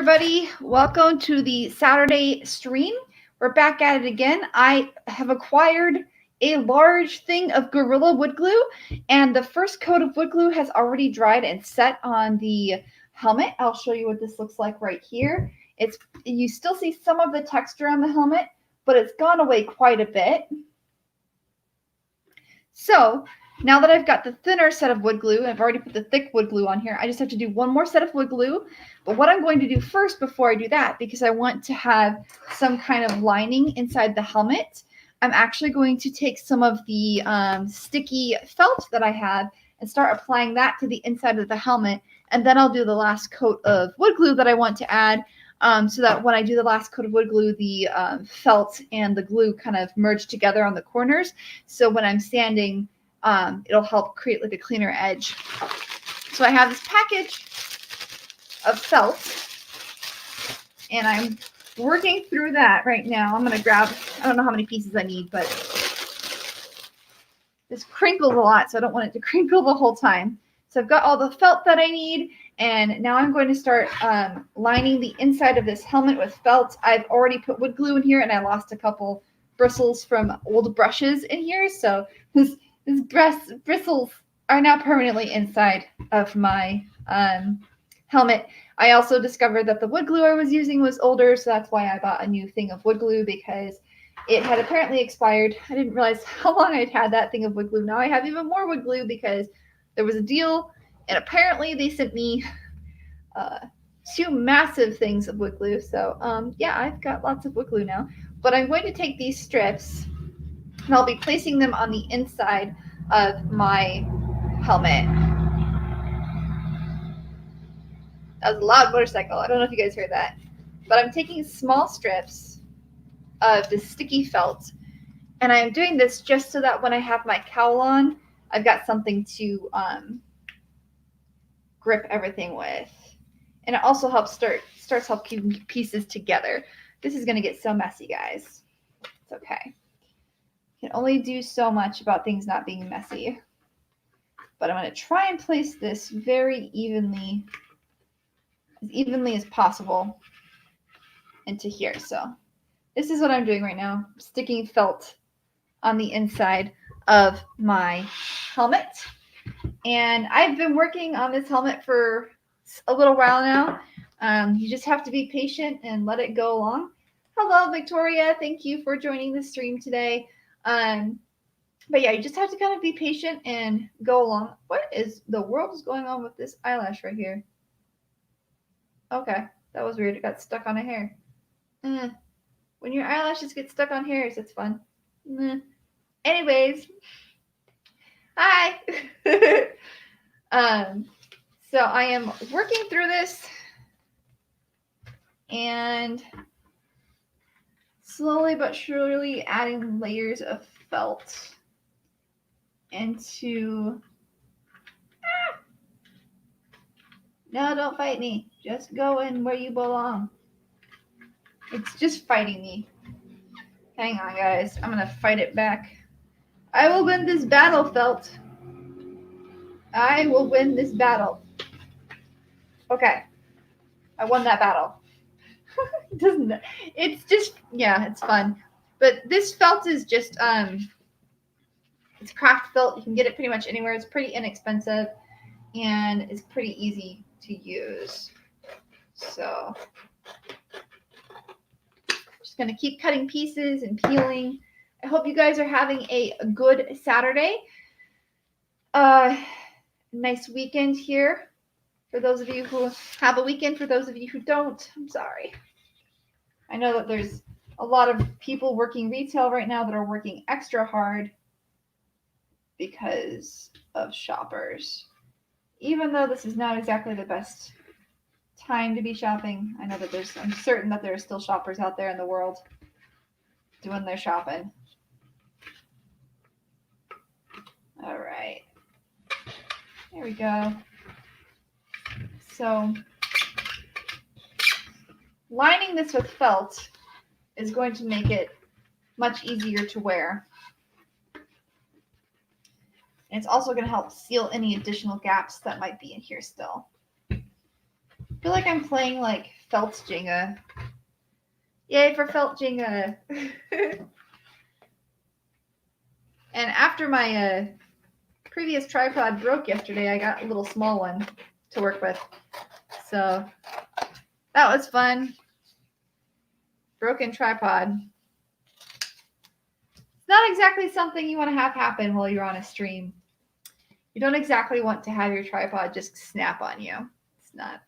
everybody. Welcome to the Saturday stream. We're back at it again. I have acquired a large thing of Gorilla wood glue, and the first coat of wood glue has already dried and set on the helmet. I'll show you what this looks like right here. You still see some of the texture on the helmet, but it's gone away quite a bit. So now that I've got the thinner set of wood glue, I've already put the thick wood glue on here, I just have to do one more set of wood glue. But what I'm going to do first before I do that, because I want to have some kind of lining inside the helmet, I'm actually going to take some of the sticky felt that I have and start applying that to the inside of the helmet. And then I'll do the last coat of wood glue that I want to add, so that when I do the last coat of wood glue, the felt and the glue kind of merge together on the corners. So when I'm sanding, it'll help create like a cleaner edge. So I have this package of felt, and I'm working through that right now. I'm going to grab, I don't know how many pieces I need, but this crinkles a lot, so I don't want it to crinkle the whole time. So I've got all the felt that I need, and now I'm going to start lining the inside of this helmet with felt. I've already put wood glue in here, and I lost a couple bristles from old brushes in here, so these bristles are now permanently inside of my helmet. I also discovered that the wood glue I was using was older, so that's why I bought a new thing of wood glue, because it had apparently expired. I didn't realize how long I'd had that thing of wood glue. Now I have even more wood glue because there was a deal, and apparently they sent me 2 massive things of wood glue. So yeah, I've got lots of wood glue now. But I'm going to take these strips, and I'll be placing them on the inside of my helmet. That was a loud motorcycle. I don't know if you guys heard that. But I'm taking small strips of the sticky felt, and I'm doing this just so that when I have my cowl on, I've got something to grip everything with. And it also helps starts help keeping pieces together. This is going to get so messy, guys. It's okay. You can only do so much about things not being messy. But I'm going to try and place this very evenly as possible into here. So this is what I'm doing right now. I'm sticking felt on the inside of my helmet. And I've been working on this helmet for a little while now. You just have to be patient and let it go along. Hello, Victoria. Thank you for joining the stream today. But yeah, you just have to kind of be patient and go along. What is the world is going on with this eyelash right here? Okay, that was weird. It got stuck on a hair. When your eyelashes get stuck on hairs, it's fun. Anyways, hi. So I am working through this and slowly but surely adding layers of felt into. No, don't fight me. Just go in where you belong. It's just fighting me. Hang on, guys. I'm going to fight it back. I will win this battle, felt. I will win this battle. Okay. I won that battle. It's just, yeah, it's fun. But this felt is just, it's craft felt. You can get it pretty much anywhere. It's pretty inexpensive, and it's pretty easy to use. So just going to keep cutting pieces and peeling. I hope you guys are having a good Saturday. Nice weekend here. For those of you who have a weekend, for those of you who don't, I'm sorry. I know that there's a lot of people working retail right now that are working extra hard because of shoppers. Even though this is not exactly the best time to be shopping, I know that I'm certain that there are still shoppers out there in the world doing their shopping. All right. There we go. So lining this with felt is going to make it much easier to wear. And it's also going to help seal any additional gaps that might be in here still. I feel like I'm playing like felt Jenga. Yay for felt Jenga. And after my previous tripod broke yesterday, I got a little small one to work with. So that was fun. Broken tripod. It's not exactly something you want to have happen while you're on a stream. You don't exactly want to have your tripod just snap on you. It's not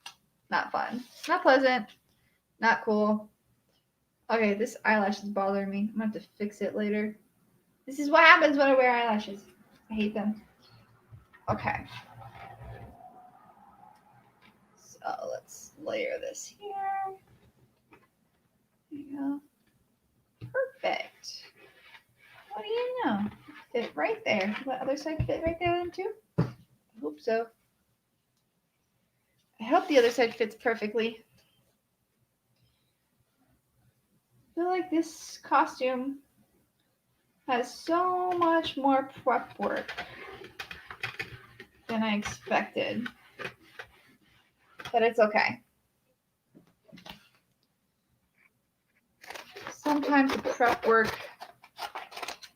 fun. Not pleasant. Not cool. Okay, this eyelash is bothering me. I'm going to have to fix it later. This is what happens when I wear eyelashes. I hate them. Okay. So let's layer this here. There you go. Perfect. What do you know? Fit right there. The other side fit right there then too? I hope so. I hope the other side fits perfectly. I feel like this costume has so much more prep work than I expected. But it's okay. Sometimes the prep work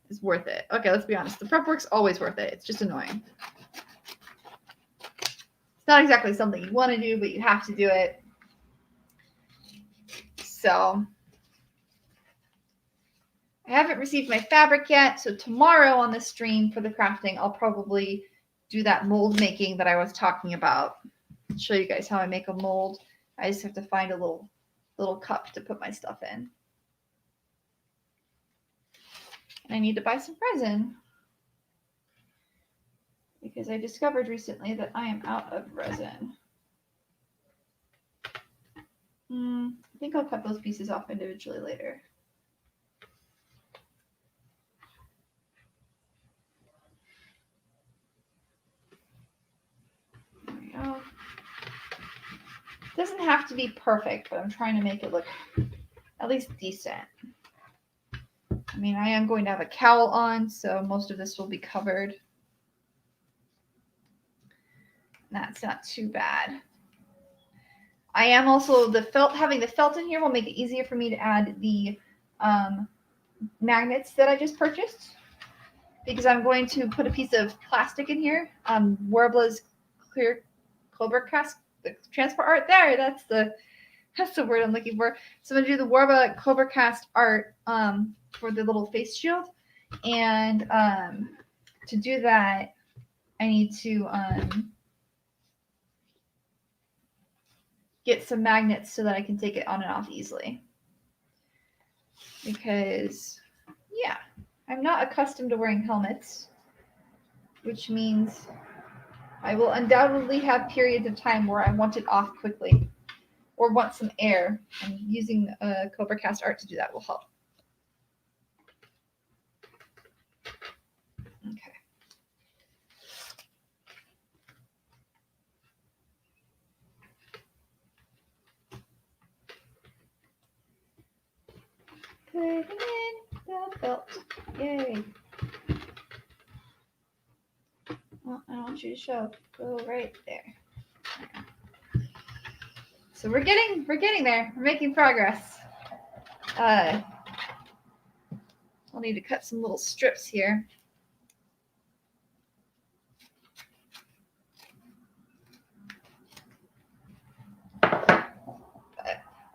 is worth it. Okay, let's be honest. The prep work's always worth it. It's just annoying. It's not exactly something you want to do, but you have to do it. So I haven't received my fabric yet. So tomorrow on the stream for the crafting, I'll probably do that mold making that I was talking about. I'll show you guys how I make a mold. I just have to find a little cup to put my stuff in. And I need to buy some resin because I discovered recently that I am out of resin. I think I'll cut those pieces off individually later. There we go. It doesn't have to be perfect, but I'm trying to make it look at least decent. I mean, I am going to have a cowl on, so most of this will be covered. That's not too bad. I am also, having the felt in here will make it easier for me to add the magnets that I just purchased, because I'm going to put a piece of plastic in here. Warbla's clear Cobra cast, the transport art there. That's the word I'm looking for. So I'm gonna do the Warbla Cobra cast art for the little face shield, and to do that, I need to get some magnets so that I can take it on and off easily. Because, yeah, I'm not accustomed to wearing helmets, which means I will undoubtedly have periods of time where I want it off quickly or want some air, and using Cobra cast art to do that will help. Okay. Putting in the belt. Yay. Well, I don't want you to show. Go right there. So we're getting there. We're making progress. I'll need to cut some little strips here.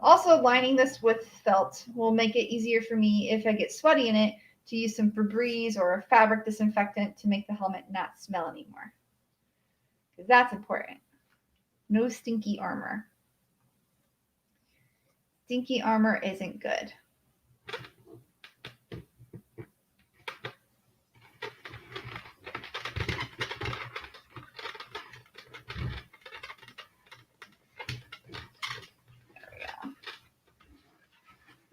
Also, lining this with felt will make it easier for me if I get sweaty in it to use some Febreze or a fabric disinfectant to make the helmet not smell anymore. Because that's important. No stinky armor. Stinky armor isn't good.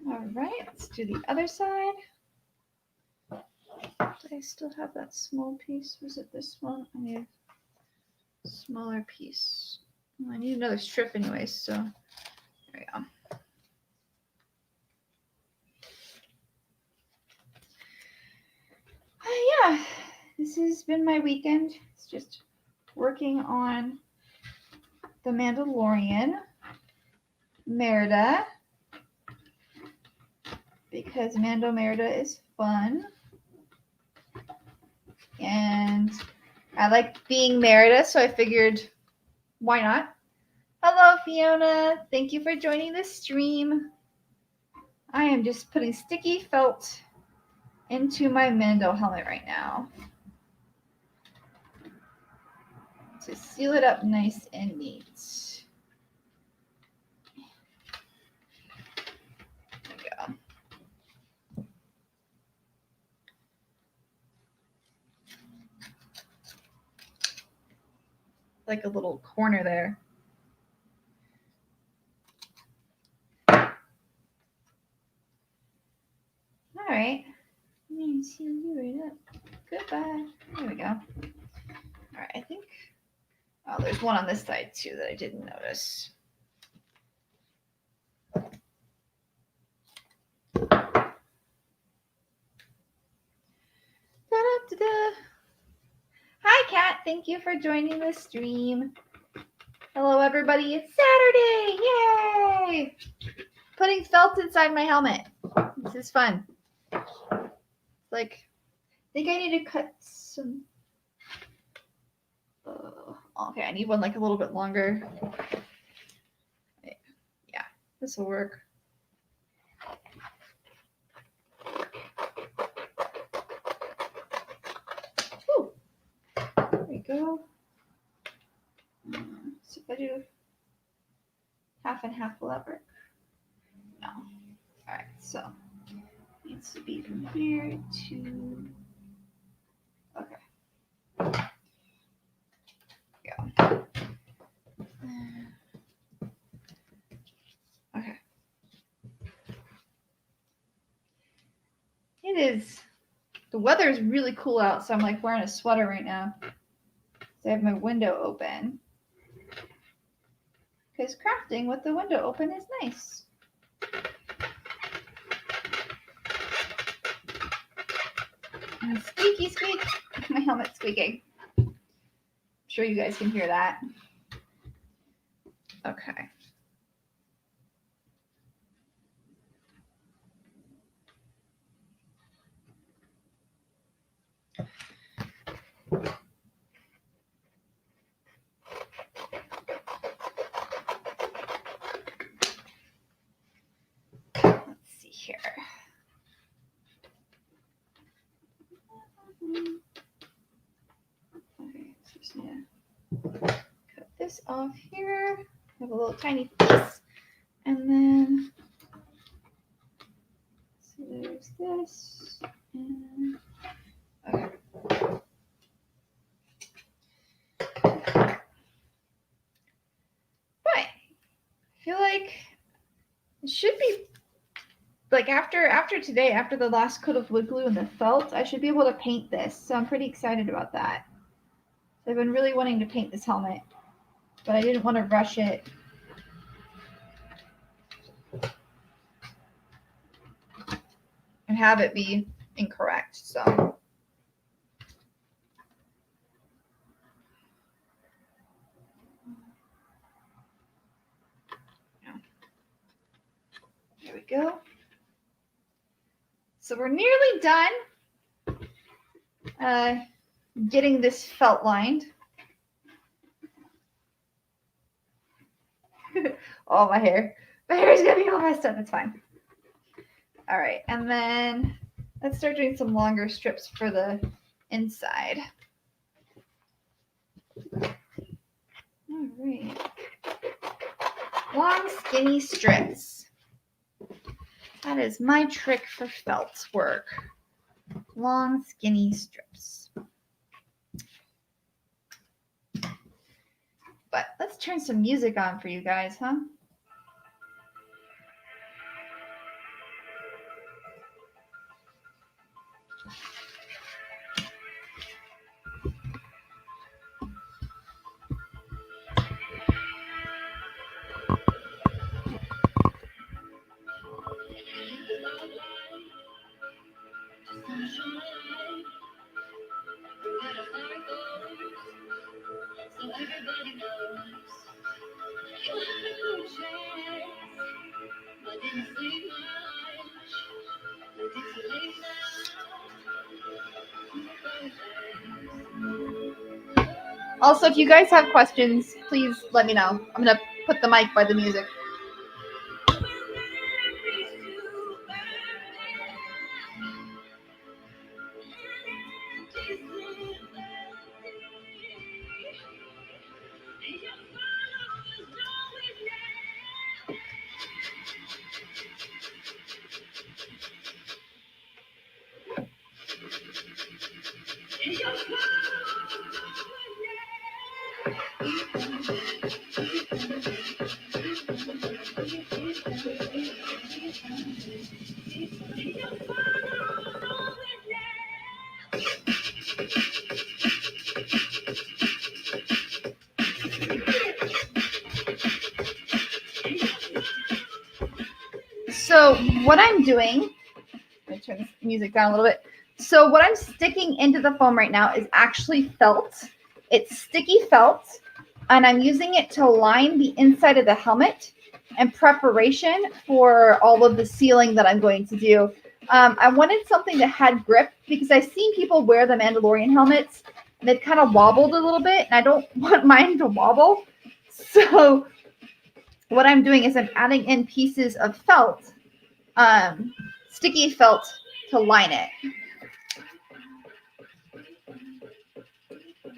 All right, let's do the other side. Do I still have that small piece? Was it this one? I need a smaller piece. Well, I need another strip anyways, so there we go. Yeah, this has been my weekend. It's just working on the Mandalorian. Merida because Mando Merida is fun. And I like being Merida, so I figured, why not? Hello, Fiona. Thank you for joining the stream. I am just putting sticky felt into my Mando helmet right now to seal it up nice and neat. There we go. Like a little corner there. All right. I'm going to seal you right up. Goodbye. There we go. All right, I think. Oh, there's one on this side too that I didn't notice. Da-da-da-da. Hi, Kat. Thank you for joining the stream. Hello, everybody. It's Saturday. Yay! Putting felt inside my helmet. This is fun. Like, I think I need to cut some. Okay, I need one like a little bit longer. Yeah, this will work. Whew. There we go. So if I do half and half, will that work? No. All right, so it needs to be from here to. Okay. Go. Okay. It is. The weather is really cool out, so I'm like wearing a sweater right now. So I have my window open. Because crafting with the window open is nice. And squeaky squeak. My helmet's squeaking. I'm sure you guys can hear that. Okay. Let's see here. Okay, so just need to cut this off here. Have a little tiny piece. And then, so there's this. And, okay. But I feel like it should be like after today, after the last coat of wood glue and the felt, I should be able to paint this. So I'm pretty excited about that. So I've been really wanting to paint this helmet, but I didn't want to rush it. And have it be incorrect. So there we go. So we're nearly done getting this felt lined. Oh, my hair. My hair is going to be all messed up. It's fine. All right. And then let's start doing some longer strips for the inside. All right. Long, skinny strips. That is my trick for felt work. Long, skinny strips. But let's turn some music on for you guys, huh? So everybody knows you had a good chance. Also, if you guys have questions, please let me know. I'm going to put the mic by the music. So what I'm doing, let me turn this music down a little bit. So what I'm sticking into the foam right now is actually felt. It's sticky felt, and I'm using it to line the inside of the helmet in preparation for all of the sealing that I'm going to do. I wanted something that had grip because I've seen people wear the Mandalorian helmets and they've kind of wobbled a little bit, and I don't want mine to wobble. So what I'm doing is I'm adding in pieces of felt, sticky felt, to line it.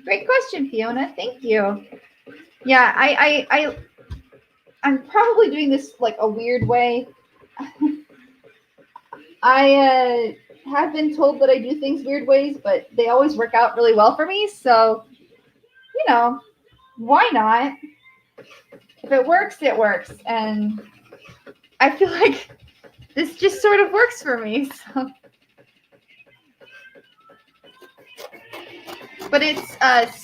Great question, Fiona. Thank you. Yeah, I'm probably doing this like a weird way. I have been told that I do things weird ways, but they always work out really well for me. So, you know, why not? If it works, it works. And I feel like this just sort of works for me. So. But it's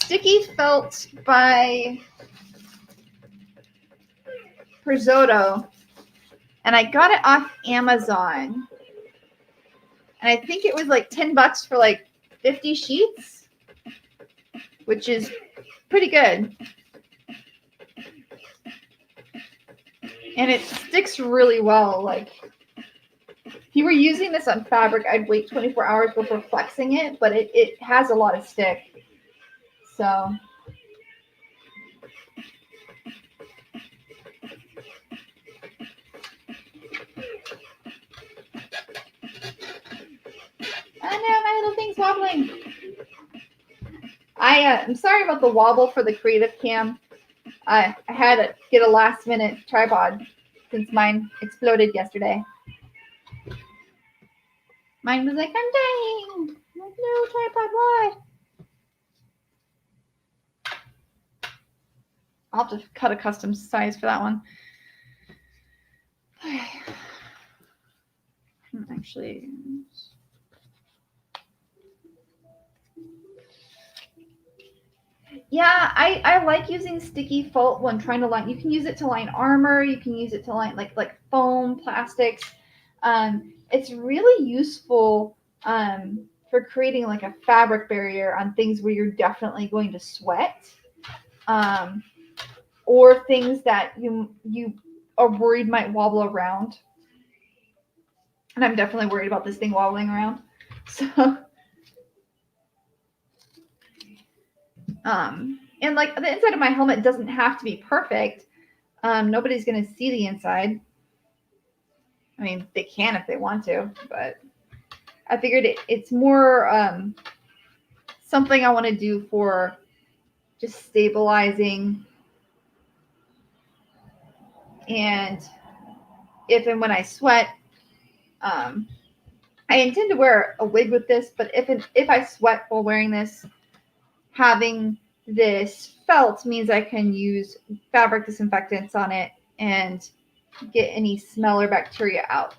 Sticky Felt by Risotto. And I got it off Amazon. And I think it was like $10 for like 50 sheets, which is pretty good. And it sticks really well. Like, if you were using this on fabric, I'd wait 24 hours before flexing it, but it has a lot of stick. So. I know, my little thing's wobbling. I'm sorry about the wobble for the Creative Cam. I had to get a last minute tripod since mine exploded yesterday. Mine was like, I'm dying. I'm like, no, tripod, why? I'll have to cut a custom size for that one. Actually, yeah, I like using sticky felt when trying to line. You can use it to line armor. You can use it to line like foam, plastics. It's really useful for creating like a fabric barrier on things where you're definitely going to sweat, or things that you are worried might wobble around. And I'm definitely worried about this thing wobbling around. So. And like the inside of my helmet doesn't have to be perfect. Nobody's going to see the inside. I mean, they can if they want to, but I figured it's more something I want to do for just stabilizing. And if and when I sweat, I intend to wear a wig with this, but if I sweat while wearing this, having this felt means I can use fabric disinfectants on it and get any smell or bacteria out.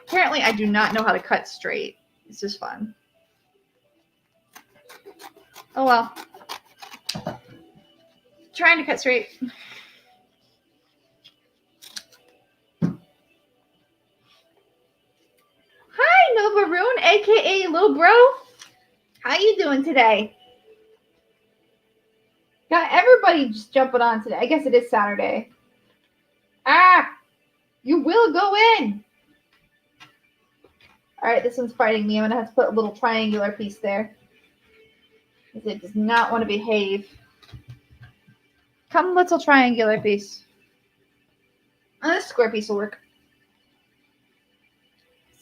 Apparently, I do not know how to cut straight. It's just fun. Oh well. Trying to cut straight. Hi, Nova Rune, aka Little Hello, bro. How you doing today? Got everybody just jumping on today. I guess it is Saturday. Ah, you will go in. All right, this one's fighting me. I'm going to have to put a little triangular piece there. Because it does not want to behave. Come, little triangular piece. Oh, this square piece will work.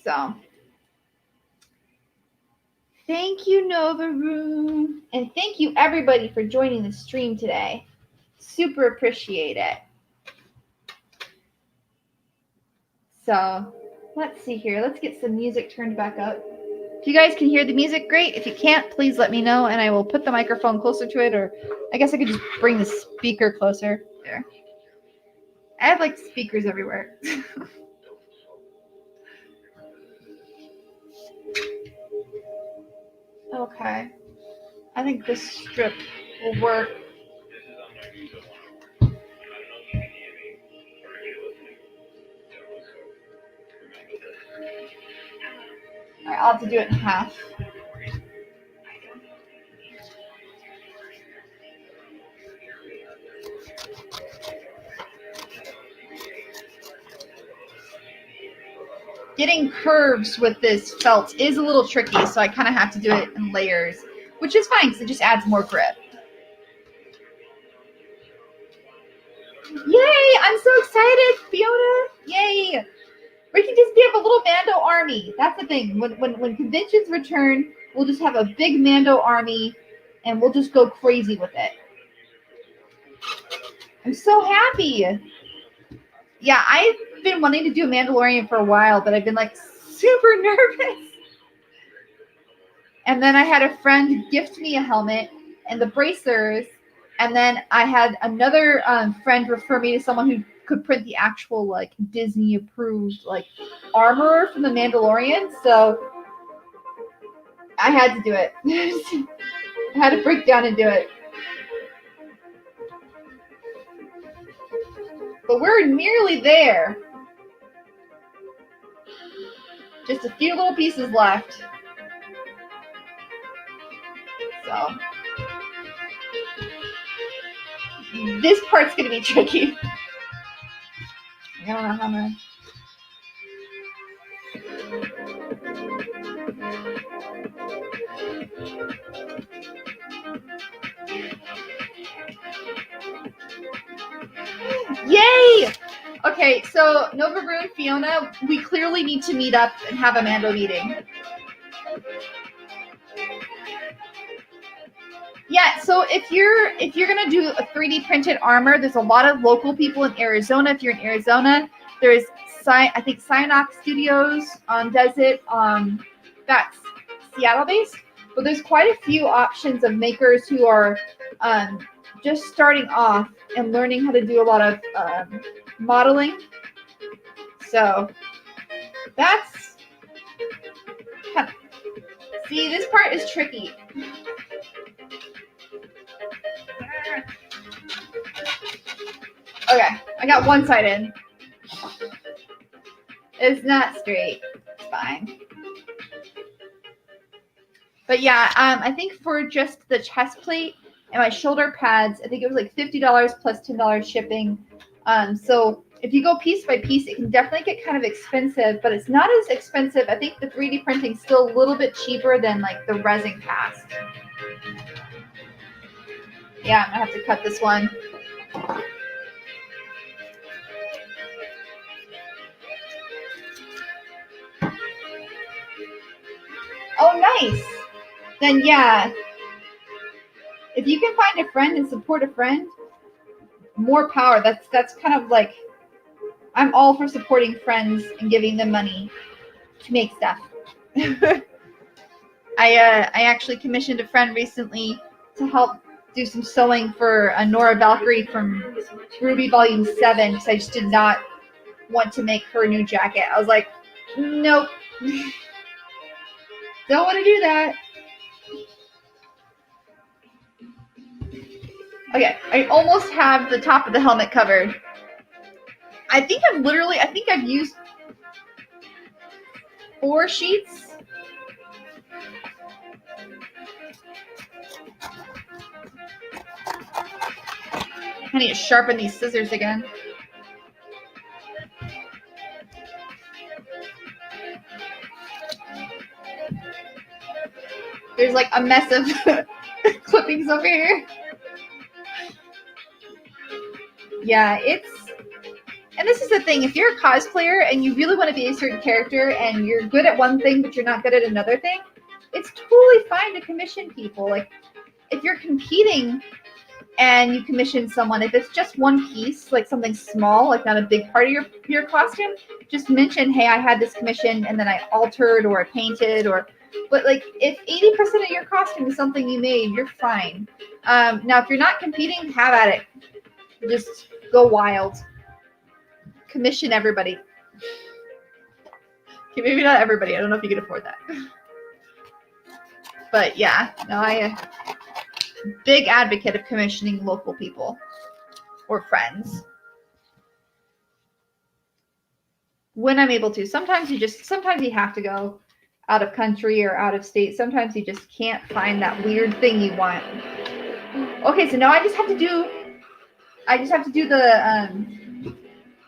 So, thank you, Nova Room. And thank you, everybody, for joining the stream today. Super appreciate it. So, let's see here. Let's get some music turned back up. If you guys can hear the music, great. If you can't, please let me know, and I will put the microphone closer to it, or I guess I could just bring the speaker closer. There. I have, like, speakers everywhere. Okay. I think this strip will work. All right, I'll have to do it in half. Getting curves with this felt is a little tricky, so I kind of have to do it in layers, which is fine because it just adds more grip. Yay! I'm so excited, Fiona! Yay! We can just have a little Mando army. That's the thing. When conventions return, we'll just have a big Mando army, and we'll just go crazy with it. I'm so happy. Yeah, I've been wanting to do a Mandalorian for a while, but I've been like super nervous. And then I had a friend gift me a helmet and the bracers, and then I had another friend refer me to someone who could print the actual like Disney approved like armor from the Mandalorian. So I had to do it. I had to break down and do it. But we're nearly there. Just a few little pieces left. So this part's gonna be tricky. I don't know how much. Yay! Okay, so Nova Rune, Fiona, we clearly need to meet up and have a Mando meeting. Yeah, so if you're gonna do a 3D printed armor, there's a lot of local people in Arizona. If you're in Arizona, there's I think Cyanox Studios does it. That's Seattle based, but there's quite a few options of makers who are just starting off and learning how to do a lot of modeling. So that's see, this part is tricky. Okay, I got one side in. It's not straight. It's fine. But yeah, I think for just the chest plate and my shoulder pads, I think it was like $50 plus $10 shipping. So if you go piece by piece, it can definitely get kind of expensive, but it's not as expensive. I think the 3D printing is still a little bit cheaper than like the resin cast. Yeah, I'm gonna have to cut this one. Oh, nice. Then yeah, if you can find a friend and support a friend, more power. That's kind of like, I'm all for supporting friends and giving them money to make stuff. I actually commissioned a friend recently to help do some sewing for Nora Valkyrie from Ruby Volume 7 because I just did not want to make her a new jacket. I was like, nope. Don't want to do that. Okay, I almost have the top of the helmet covered. I think I've used 4 sheets. I need to sharpen these scissors again. There's like a mess of clippings over here. Yeah, and this is the thing, if you're a cosplayer and you really want to be a certain character and you're good at one thing but you're not good at another thing, it's totally fine to commission people. Like, if you're competing and you commission someone, if it's just one piece, like something small, like not a big part of your costume, just mention, hey, I had this commission and then I altered or I painted but like if 80% of your costume is something you made, you're fine. Now, if you're not competing, have at it. Just go wild. Commission everybody. Okay, maybe not everybody. I don't know if you can afford that. But yeah, no, big advocate of commissioning local people or friends when I'm able to. Sometimes you have to go out of country or out of state. Sometimes you just can't find that weird thing you want. Okay, so now I just have to do the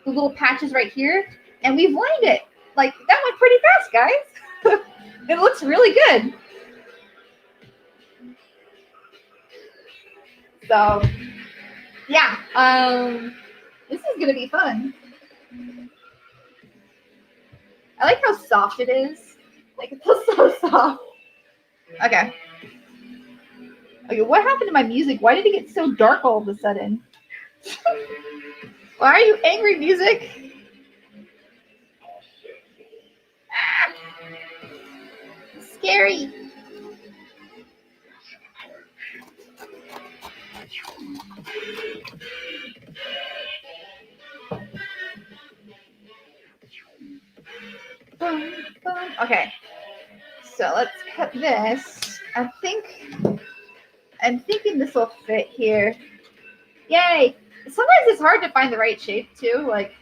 little patches right here, and we've lined it. Like, that went pretty fast, guys. It looks really good. So yeah, this is gonna be fun. I like how soft it is. Like, it feels so soft. Okay. Okay, what happened to my music? Why did it get so dark all of a sudden? Why are you angry, music? Ah, scary. Boom, boom. Okay, so let's cut this. I'm thinking this will fit here. Yay! Sometimes it's hard to find the right shape too. Like,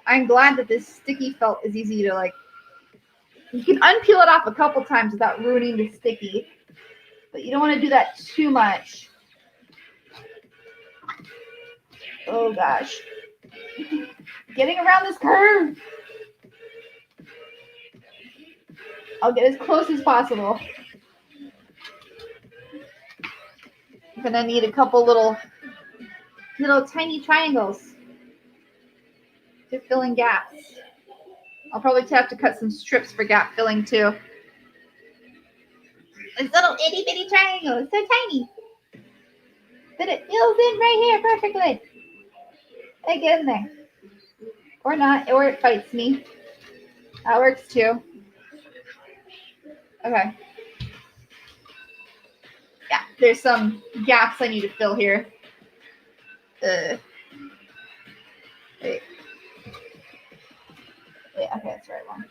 I'm glad that this sticky felt is easy to, like, you can unpeel it off a couple times without ruining the sticky, but you don't want to do that too much. Oh gosh. Getting around this curve. I'll get as close as possible. I'm gonna need a couple little tiny triangles to fill in gaps. I'll probably have to cut some strips for gap filling too. This little itty bitty triangle is so tiny, but it fills in right here perfectly. It gets in there, or not, or it fights me. That works too. Okay. Yeah, there's some gaps I need to fill here. Wait. Wait, okay, that's the right one.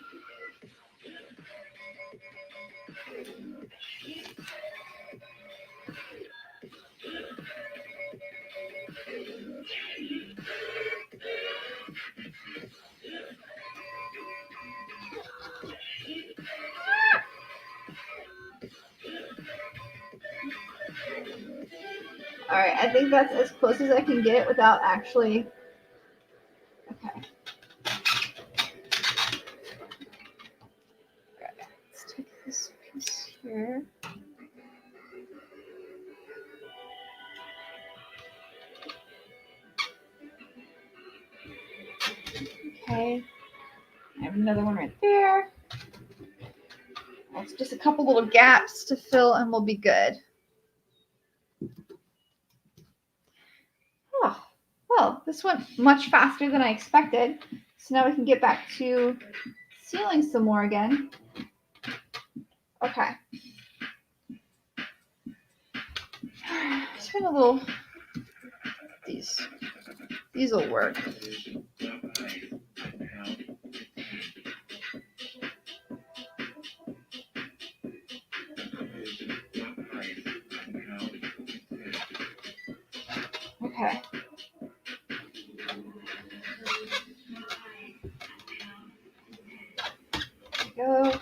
All right, I think that's as close as I can get without actually. Okay. Let's take this piece here. Okay. I have another one right there. It's just a couple little gaps to fill and we'll be good. Oh, well, this went much faster than I expected. So now we can get back to sealing some more again. Okay. Spin a little. These will work. Okay. Go.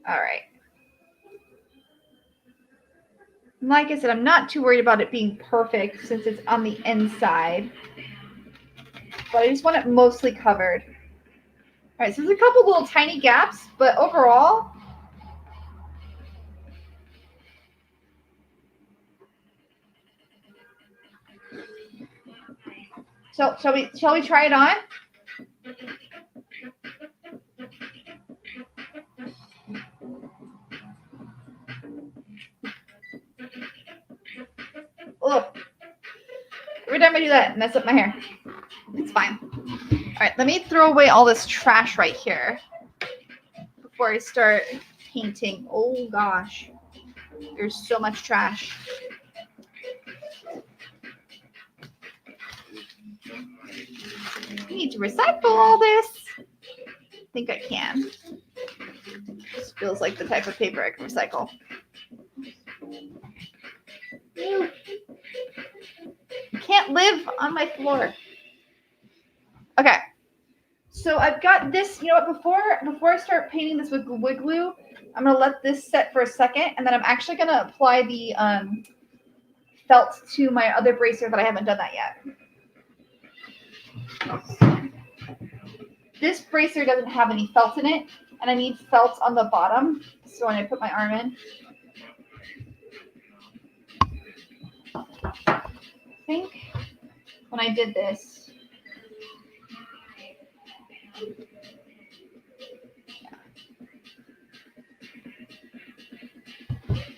All right. Like I said, I'm not too worried about it being perfect since it's on the inside. But I just want it mostly covered. All right, so there's a couple little tiny gaps, but overall, so shall we try it on? Ugh. Every time I do that, I mess up my hair. It's fine. All right, let me throw away all this trash right here before I start painting. Oh gosh, there's so much trash. I need to recycle all this. I think I can. This feels like the type of paper I can recycle. Ew. I can't live on my floor. Okay. So I've got this, you know what, before I start painting this with wood glue, I'm going to let this set for a second, and then I'm actually going to apply the felt to my other bracer that I haven't done that yet. This bracer doesn't have any felt in it, and I need felt on the bottom, so when I put my arm in. I think when I did this,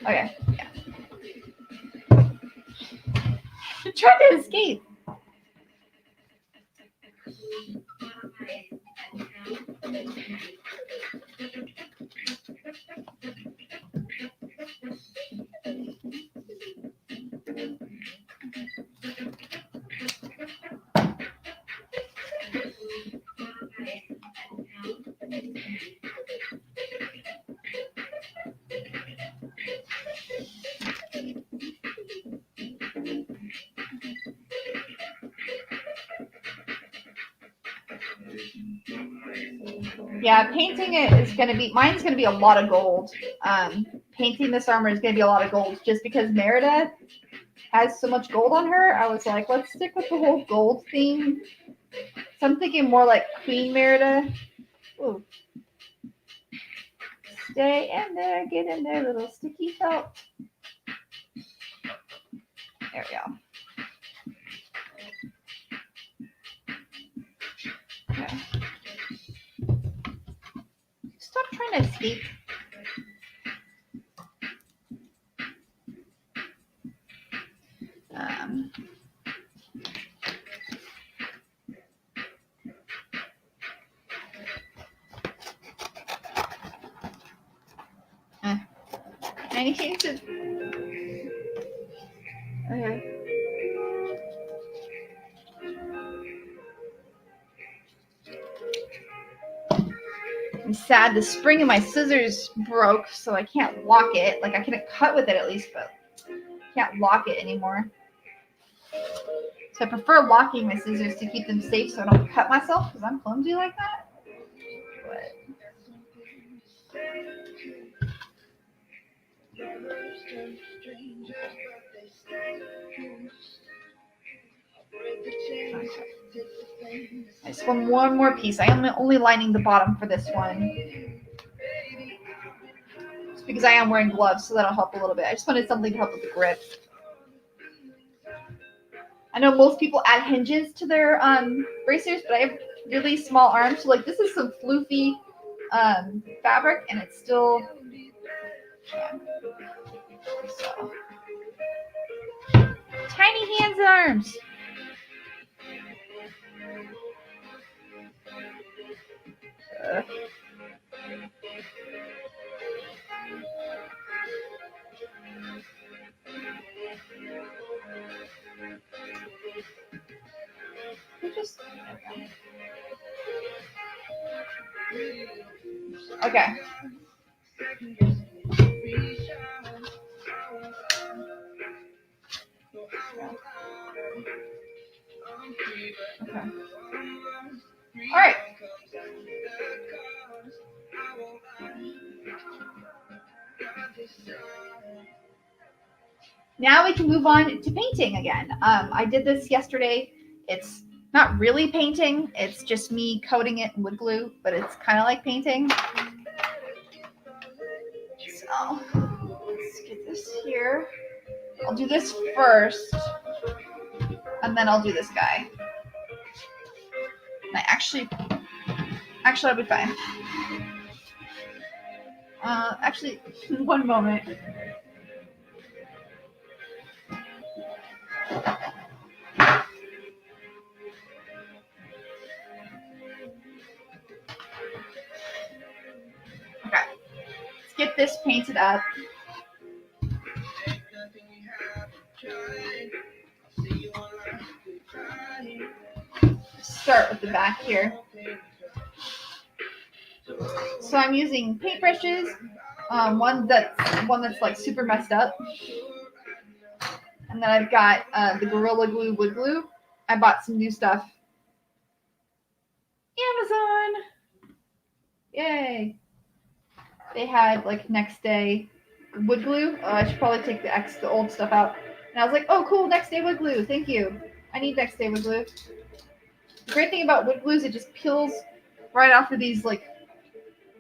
okay, yeah. I'm trying to escape. Yeah, painting it is going to be, mine's going to be a lot of gold. Painting this armor is going to be a lot of gold just because Merida has so much gold on her. I was like, let's stick with the whole gold theme. So I'm thinking more like Queen Merida. Ooh. Stay in there, get in there, little sticky felt. There we go. Okay. Stop trying to escape. I need to. Okay. I'm sad. The spring of my scissors broke, so I can't lock it. Like I can cut with it at least, but can't lock it anymore. So I prefer locking my scissors to keep them safe, so I don't cut myself because I'm clumsy like that. But I just want one more piece. I am only lining the bottom for this one. It's because I am wearing gloves, so that'll help a little bit. I just wanted something to help with the grip. I know most people add hinges to their bracers, but I have really small arms. So like this is some floofy fabric, and it's still yeah. So. Tiny hands and arms. Okay. Okay. All right. Now we can move on to painting again. I did this yesterday. It's not really painting. It's just me coating it in wood glue, but it's kind of like painting. So let's get this here. I'll do this first, and then I'll do this guy. And actually, I'll be fine. Actually, one moment. Okay, let's get this painted up. Start with the back here. So I'm using paintbrushes. One that's like super messed up, and then I've got the Gorilla Glue wood glue. I bought some new stuff. Amazon, yay! They had like next day wood glue. I should probably take the old stuff out. And I was like, oh cool, next day wood glue. Thank you. I need next day wood glue. The great thing about wood glue is it just peels right off of these like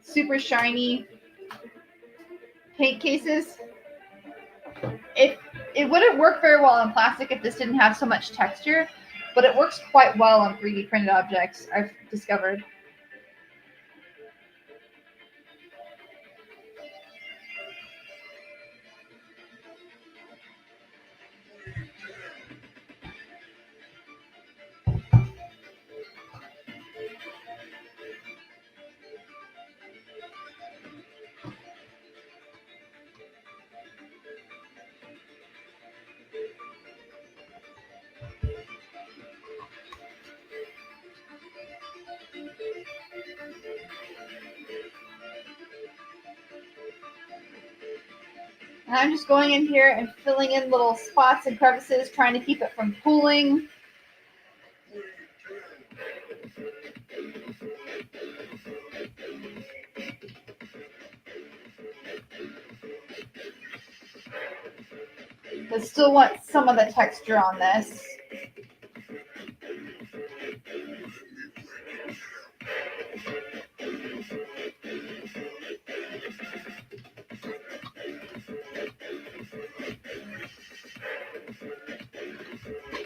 super shiny paint cases. It wouldn't work very well on plastic if this didn't have so much texture, but it works quite well on 3D printed objects, I've discovered. And I'm just going in here and filling in little spots and crevices, trying to keep it from pooling. I still want some of the texture on this.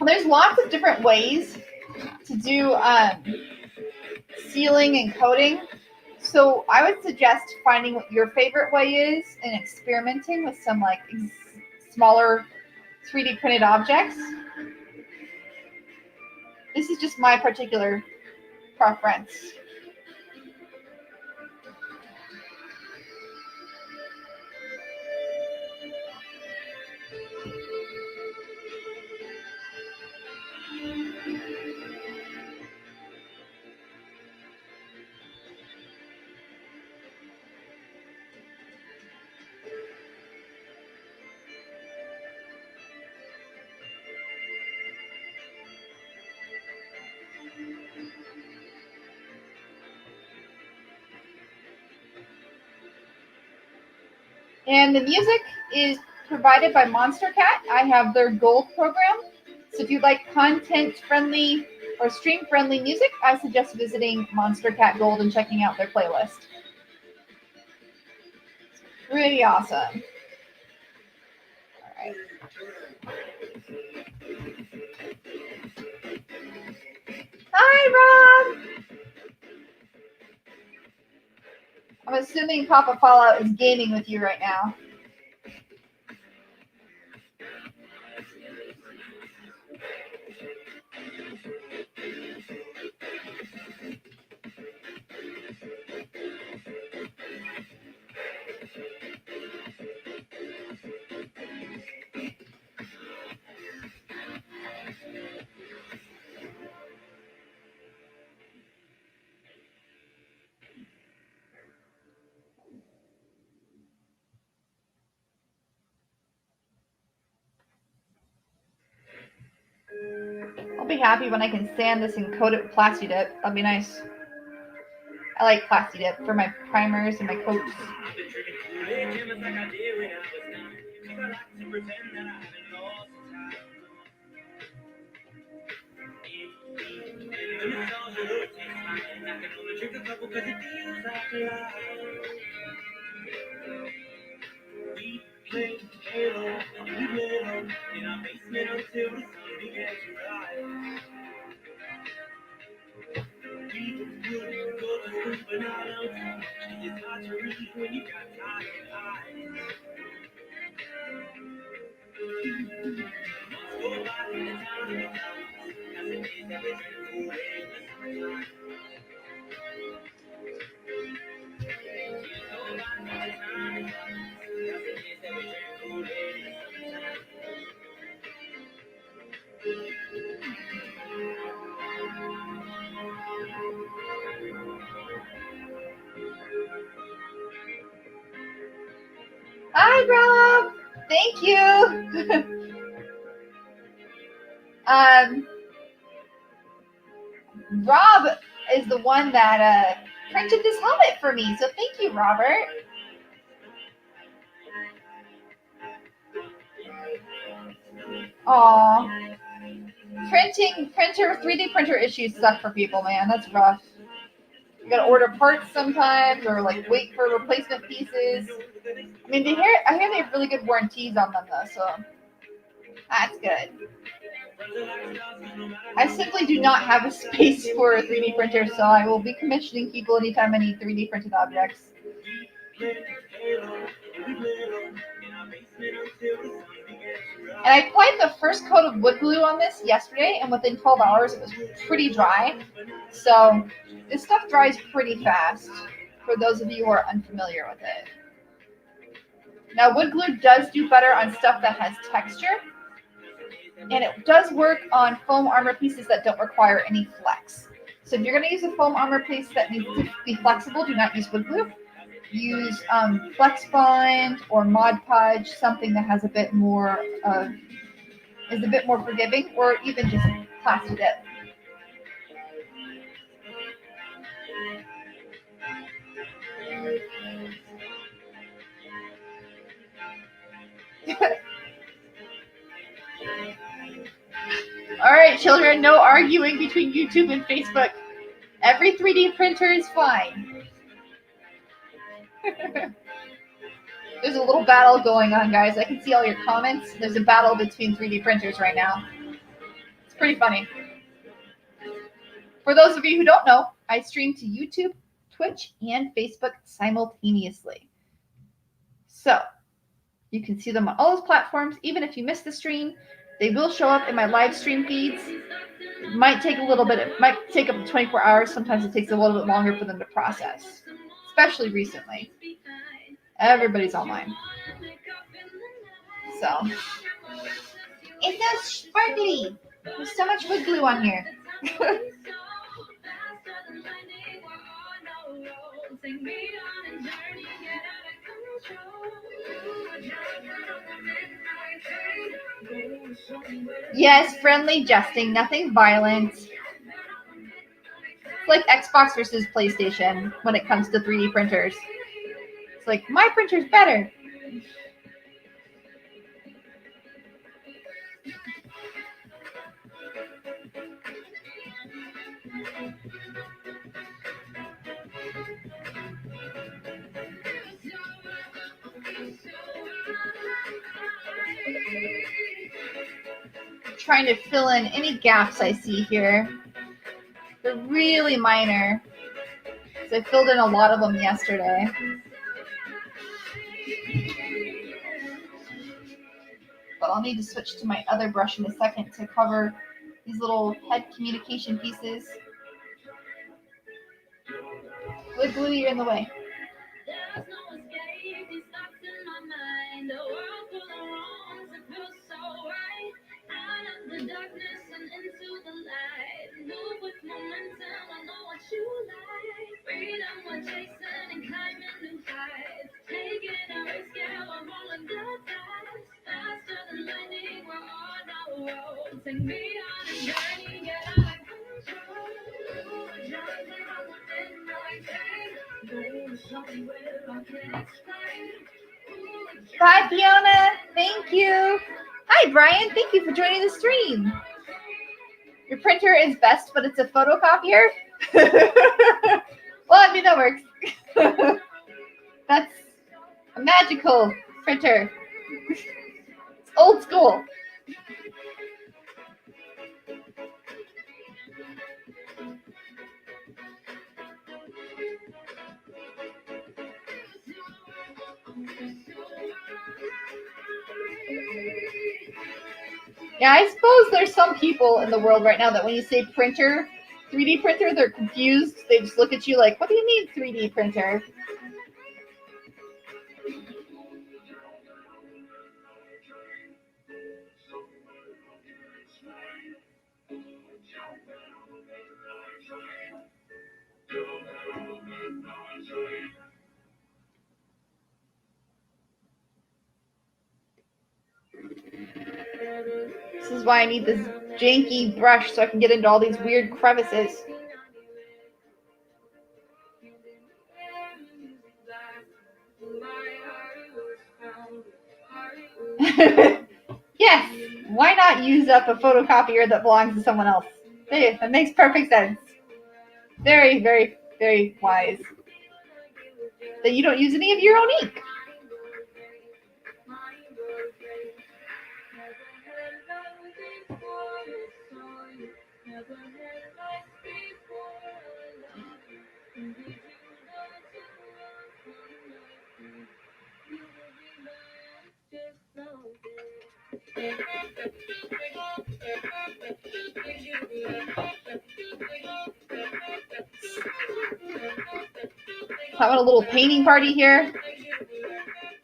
Well, there's lots of different ways to do sealing and coating. So I would suggest finding what your favorite way is and experimenting with some like smaller 3D printed objects. This is just my particular preference. And the music is provided by Monstercat. I have their gold program. So if you like content-friendly or stream-friendly music, I suggest visiting Monstercat Gold and checking out their playlist. It's pretty awesome. All right. Hi, Rob! I'm assuming Papa Fallout is gaming with you right now. I'll be happy when I can sand this and coat it with Plasti Dip. That'll be nice. I like Plasti Dip for my primers and my coats. Hi, Rob. Thank you. Rob is the one that printed this helmet for me, so thank you, Robert. Aw. 3D printer issues suck for people, man. That's rough. You gotta order parts sometimes, or like wait for replacement pieces. I mean, I hear they have really good warranties on them though, so that's good. I simply do not have a space for a 3D printer, so I will be commissioning people anytime I need 3D printed objects. And I applied the first coat of wood glue on this yesterday, and within 12 hours it was pretty dry. So this stuff dries pretty fast, for those of you who are unfamiliar with it. Now, wood glue does do better on stuff that has texture, and it does work on foam armor pieces that don't require any flex. So if you're going to use a foam armor piece that needs to be flexible, do not use wood glue. Use Flex Bond or Mod Podge, something that has a bit more is a bit more forgiving, or even just Plasti Dip. All right, children, no arguing between YouTube and Facebook. Every 3D printer is fine. There's a little battle going on, guys. I can see all your comments. There's a battle between 3D printers right now. It's pretty funny. For those of you who don't know, I stream to YouTube, Twitch, and Facebook simultaneously. So you can see them on all those platforms. Even if you miss the stream, they will show up in my live stream feeds. It might take a little bit. It might take up to 24 hours. Sometimes it takes a little bit longer for them to process, especially recently. Everybody's online. So it's so sparkly. There's so much wood glue on here. Yes, friendly jesting, nothing violent. It's like Xbox versus PlayStation when it comes to 3D printers. It's like, my printer's better. Trying to fill in any gaps I see here. They're really minor, because I filled in a lot of them yesterday. But I'll need to switch to my other brush in a second to cover these little head communication pieces. Wood glue, you're in the way. Bye, Fiona. Thank you. Hi, Brian. Thank you for joining the stream. Your printer is best, but it's a photocopier? Well, I mean, that works. That's a magical printer. It's old school. Yeah, I suppose there's some people in the world right now that when you say printer, 3D printer, they're confused. They just look at you like, what do you mean 3D printer? This is why I need this janky brush so I can get into all these weird crevices. Yes, why not use up a photocopier that belongs to someone else? Hey, that makes perfect sense. Very, very, very wise. That you don't use any of your own ink. Having a little painting party here.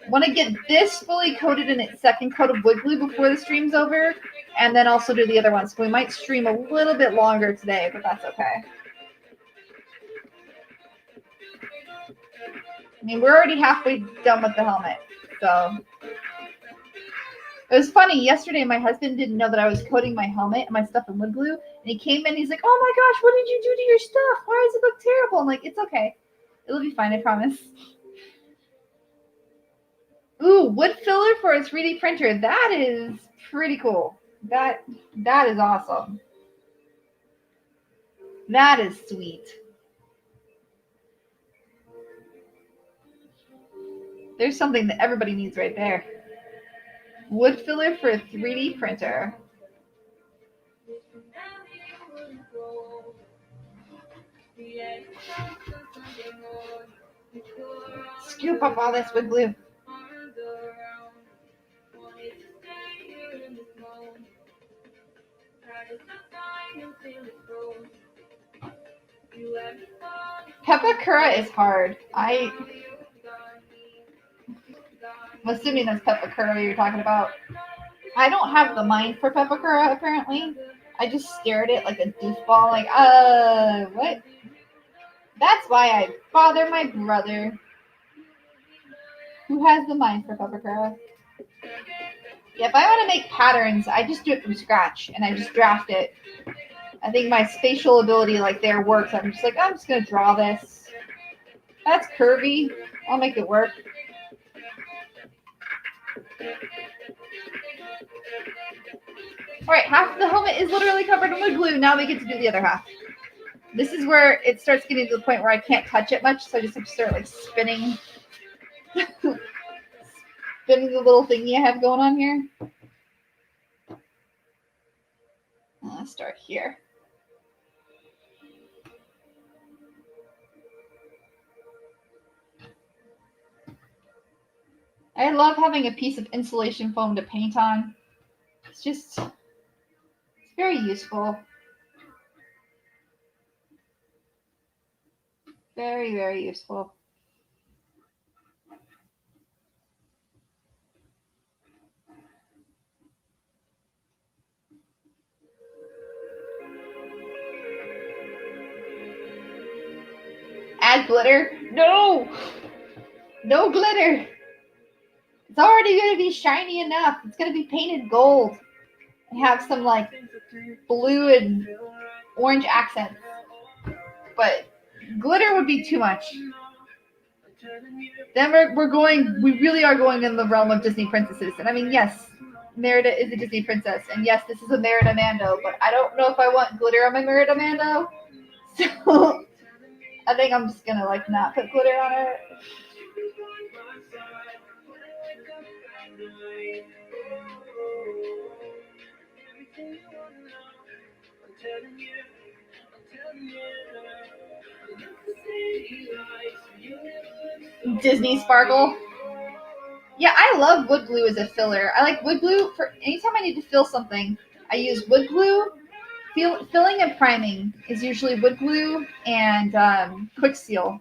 Want to get this fully coated in its second coat of wood glue before the stream's over, and then also do the other one. So we might stream a little bit longer today, but that's okay. I mean, we're already halfway done with the helmet, so. It was funny. Yesterday, my husband didn't know that I was coating my helmet and my stuff in wood glue, and he came in. He's like, "Oh my gosh, what did you do to your stuff? Why does it look terrible?" I'm like, "It's okay. It'll be fine. I promise." Ooh, wood filler for a 3D printer. That is pretty cool. That is awesome. That is sweet. There's something that everybody needs right there. Wood filler for a 3D printer. Scoop up all this wood glue. Pepakura is hard. I'm assuming that's Pepakura you're talking about. I don't have the mind for Pepakura, apparently. I just stare at it like a goofball, like, what? That's why I bother my brother, who has the mind for Pepakura. Yeah, if I want to make patterns, I just do it from scratch, and I just draft it. I think my spatial ability, like, there works. I'm just like, I'm just going to draw this. That's curvy. I'll make it work. All right, half of the helmet is literally covered in wood glue. Now we get to do the other half. This is where it starts getting to the point where I can't touch it much, so I just have to start, like, spinning. Spinning the little thingy I have going on here. Let's start here. I love having a piece of insulation foam to paint on. It's very useful. Very, very useful. Add glitter? No! No glitter! It's already going to be shiny enough. It's going to be painted gold. And have some, like, blue and orange accents. But glitter would be too much. Then we really are going in the realm of Disney princesses. And I mean, yes, Merida is a Disney princess, and yes, this is a Merida Mando, but I don't know if I want glitter on my Merida Mando, so I think I'm just gonna like not put glitter on it. Disney sparkle. Yeah, I love wood glue as a filler. I like wood glue for anytime I need to fill something. I use wood glue. Filling and priming is usually wood glue and quick seal.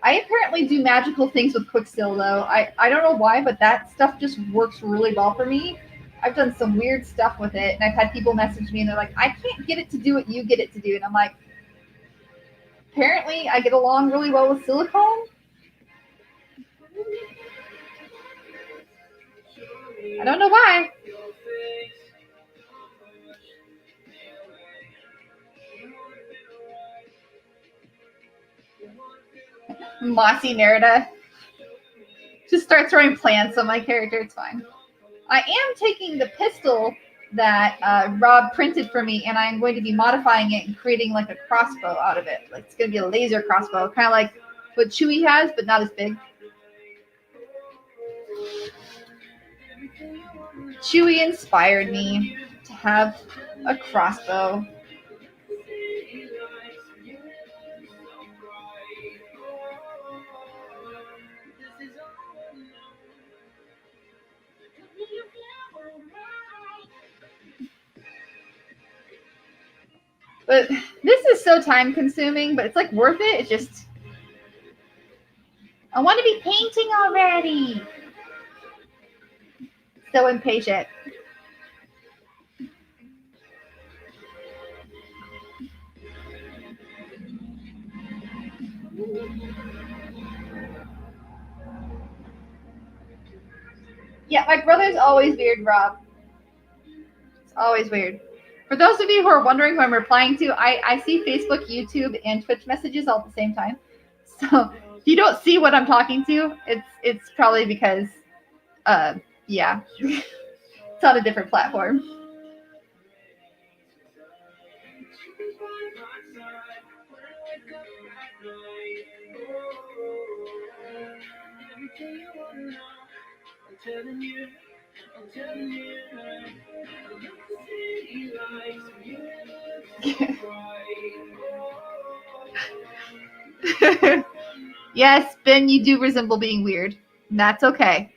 I apparently do magical things with quick seal though. I don't know why, but that stuff just works really well for me. I've done some weird stuff with it, and I've had people message me and they're like, I can't get it to do what you get it to do. And I'm like, apparently I get along really well with silicone. I don't know why. Mossy Merida. Just start throwing plants on my character. It's fine. I am taking the pistol that Rob printed for me, and I'm going to be modifying it and creating like a crossbow out of it. Like it's going to be a laser crossbow, kind of like what Chewie has, but not as big. Chewie inspired me to have a crossbow. But this is so time consuming, but it's like worth it. It's just, I want to be painting already. So impatient. Yeah, my brother's always weird, Rob. It's always weird. For those of you who are wondering who I'm replying to, I see Facebook, YouTube, and Twitch messages all at the same time. So if you don't see what I'm talking to, it's probably because, yeah, it's on a different platform. Yes, Ben, you do resemble being weird. And that's okay.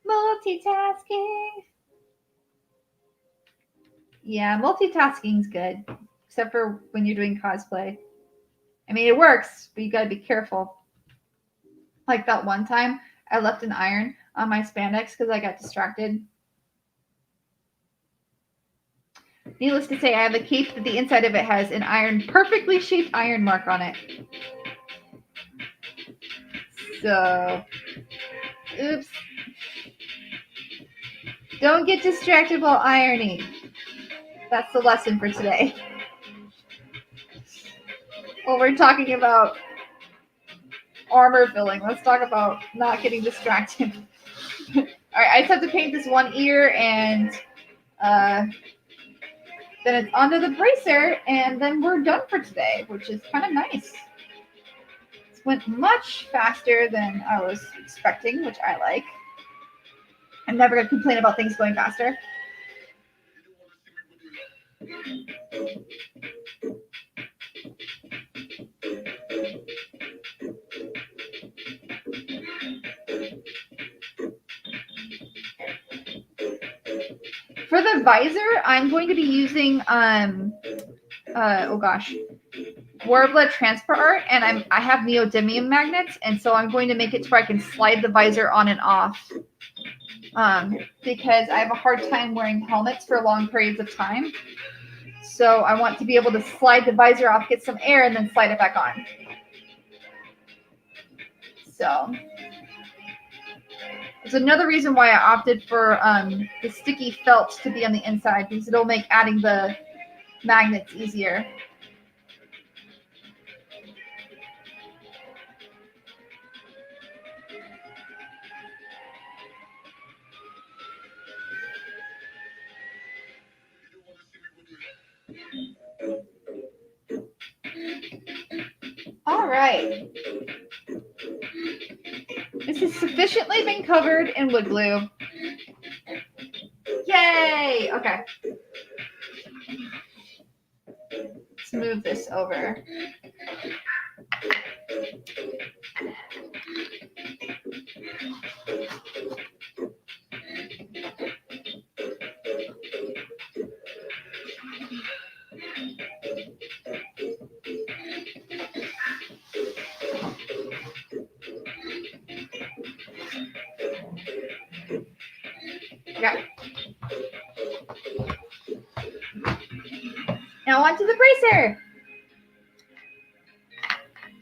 Multitasking. Yeah, multitasking's good, except for when you're doing cosplay. I mean, it works, but you gotta be careful. Like that one time, I left an iron on my spandex because I got distracted. Needless to say, I have a cape that the inside of it has an iron, perfectly shaped iron mark on it. So, oops. Don't get distracted while ironing. That's the lesson for today. Well, we're talking about armor filling. Let's talk about not getting distracted. All right, I just have to paint this one ear, and then it's onto the bracer, and then we're done for today, which is kind of nice. It went much faster than I was expecting, which I like. I'm never going to complain about things going faster. For the visor, I'm going to be using Warbler Transport Art, and I have neodymium magnets, and so I'm going to make it to where I can slide the visor on and off. because I have a hard time wearing helmets for long periods of time. So I want to be able to slide the visor off, get some air, and then slide it back on. So there's another reason why I opted for the sticky felt to be on the inside, because it'll make adding the magnets easier. All right. This has sufficiently been covered in wood glue. Yay! Okay. Let's move this over. Okay. Now on to the bracer.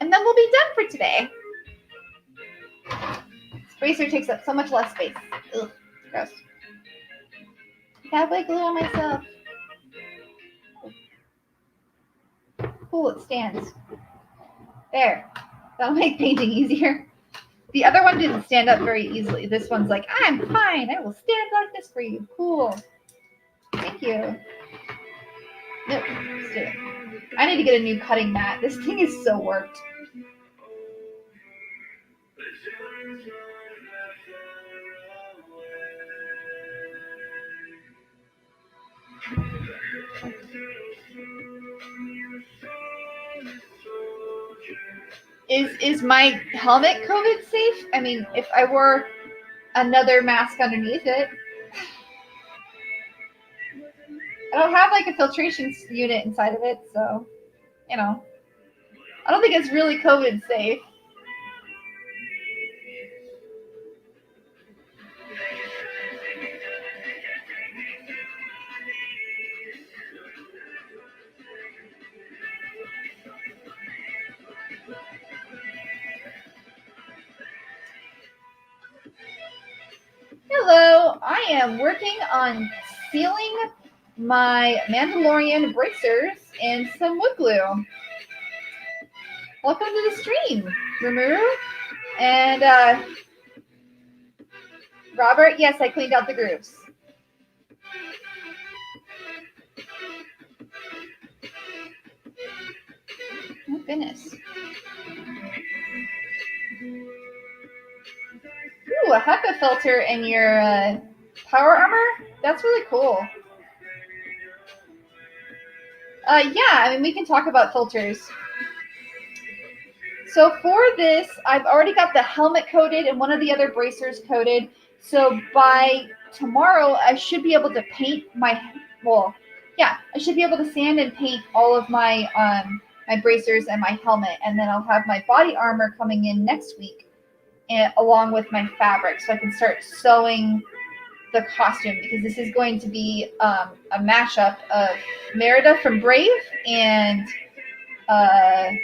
And then we'll be done for today. This bracer takes up so much less space. Ugh, gross. I have like glue on myself. Cool, it stands. There. That'll make painting easier. The other one didn't stand up very easily. This one's like, I'm fine. I will stand like this for you. Cool. Thank you. Nope. Let's do it. I need to get a new cutting mat. This thing is so worked. Is my helmet COVID safe? I mean, if I wore another mask underneath it. I don't have like a filtration unit inside of it, so, you know. I don't think it's really COVID safe. Hello, I am working on sealing my Mandalorian bracers in some wood glue. Welcome to the stream, Rimuru. And Robert, yes, I cleaned out the grooves. Oh, goodness. Ooh, a HEPA filter in your power armor? That's really cool. Yeah, I mean, we can talk about filters. So for this, I've already got the helmet coated and one of the other bracers coated. So by tomorrow, I should be able to paint my, I should be able to sand and paint all of my my bracers and my helmet. And then I'll have my body armor coming in next week, along with my fabric, so I can start sewing the costume, because this is going to be a mashup of Merida from Brave and the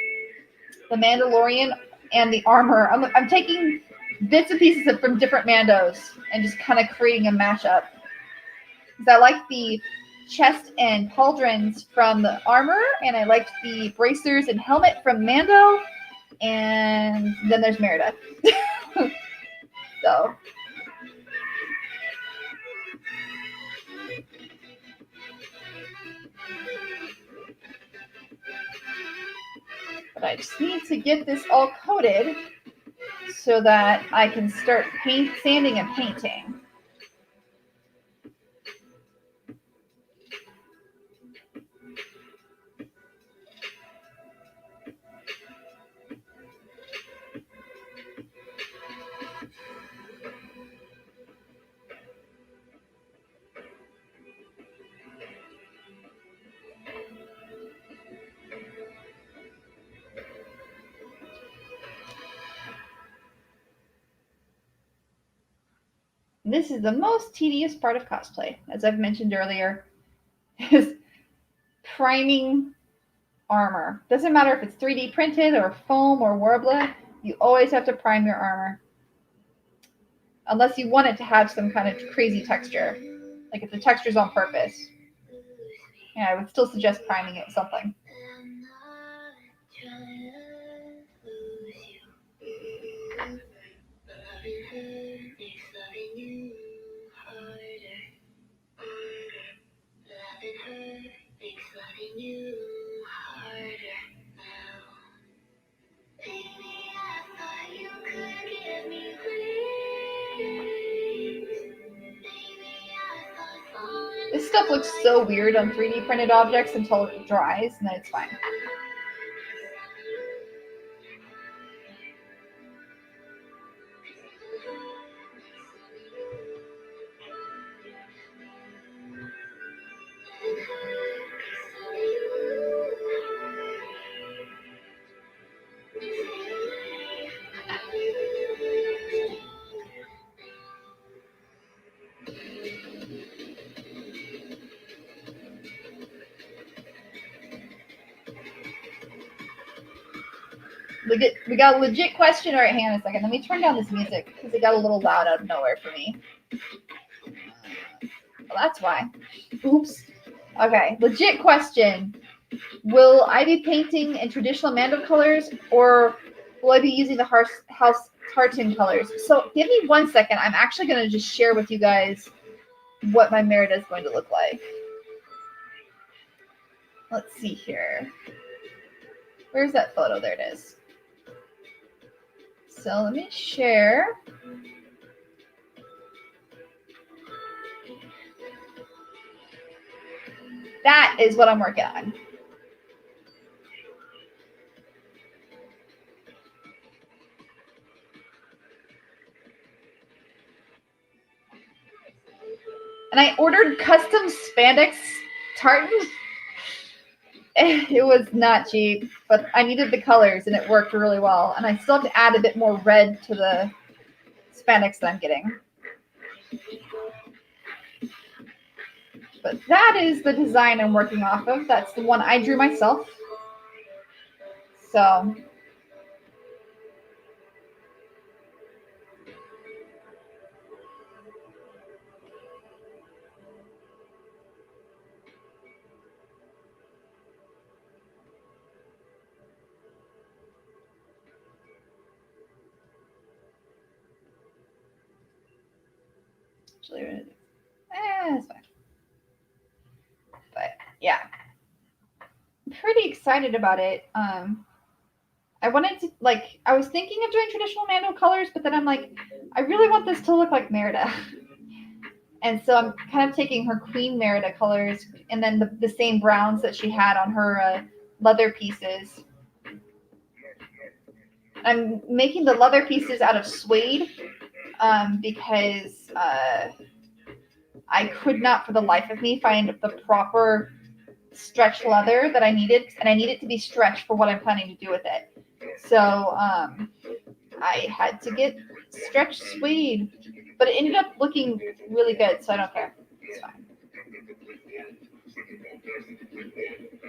Mandalorian and the armor. I'm taking bits and pieces from different Mandos and just kind of creating a mashup. Because I like the chest and pauldrons from the armor, and I liked the bracers and helmet from Mando, and then there's Merida. So. But I just need to get this all coated so that I can start sanding and painting. This is the most tedious part of cosplay, as I've mentioned earlier, is priming armor. Doesn't matter if it's 3D printed or foam or Warbler, you always have to prime your armor. Unless you want it to have some kind of crazy texture. Like if the texture's on purpose. Yeah, I would still suggest priming it with something. This stuff looks so weird on 3D printed objects until it dries, and then it's fine. We got a legit question. All right, hang on a second. Let me turn down this music because it got a little loud out of nowhere for me. Well, that's why. Oops. Okay, legit question. Will I be painting in traditional Mando colors, or will I be using the House Tartan colors? So give me 1 second. I'm actually going to just share with you guys what my Merida is going to look like. Let's see here. Where's that photo? There it is. So let me share. That is what I'm working on. And I ordered custom spandex tartans. It was not cheap, but I needed the colors and it worked really well. And I still have to add a bit more red to the spandex that I'm getting. But that is the design I'm working off of. That's the one I drew myself. So it's fine. But yeah, I'm pretty excited about it. I wanted to, like, I was thinking of doing traditional Mando colors, but then I'm like, I really want this to look like Merida. And so I'm kind of taking her Queen Merida colors and then the same browns that she had on her leather pieces. I'm making the leather pieces out of suede because I could not for the life of me find the proper stretch leather that I needed, and I need it to be stretched for what I'm planning to do with it. So I had to get stretched suede, but it ended up looking really good, so I don't care. It's fine.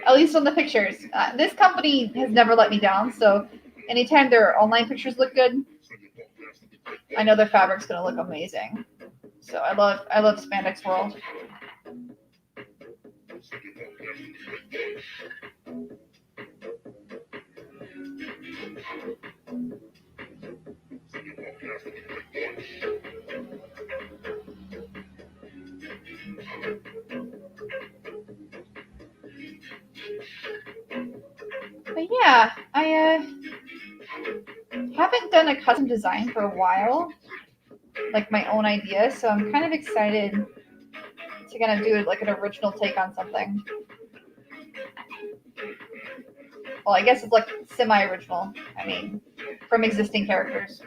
At least on the pictures. This company has never let me down, so anytime their online pictures look good, I know their fabric's going to look amazing. So I love Spandex World. But yeah, I haven't done a custom design for a while, like my own idea, so I'm kind of excited to kind of do like an original take on something. Well, I guess it's like semi-original. I mean, from existing characters.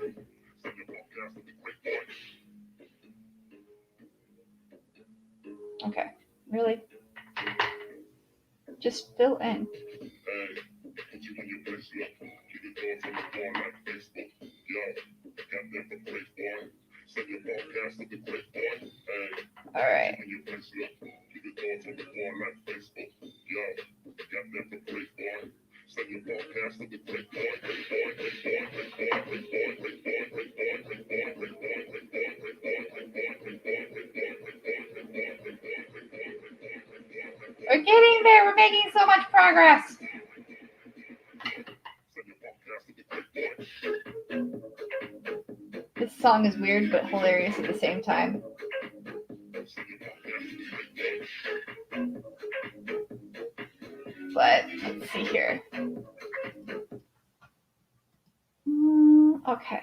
Okay, really? Just fill in. All right. We're getting there. We're making so much progress. This song is weird but hilarious at the same time. But let's see here. Okay.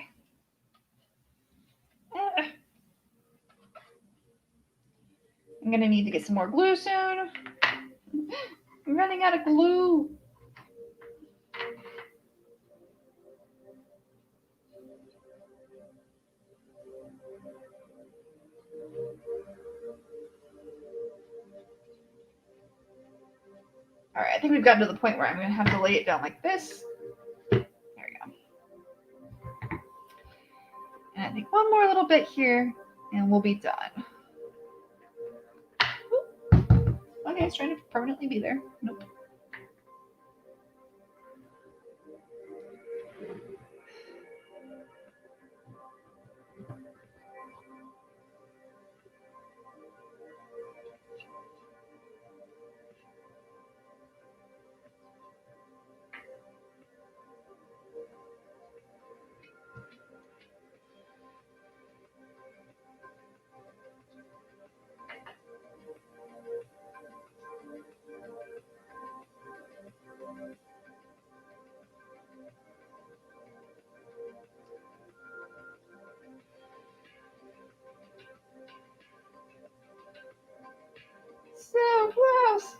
I'm gonna need to get some more glue soon. I'm running out of glue. All right, I think we've gotten to the point where I'm gonna have to lay it down like this. There we go. And I think one more little bit here, and we'll be done. Okay, it's trying to permanently be there. Nope. So close.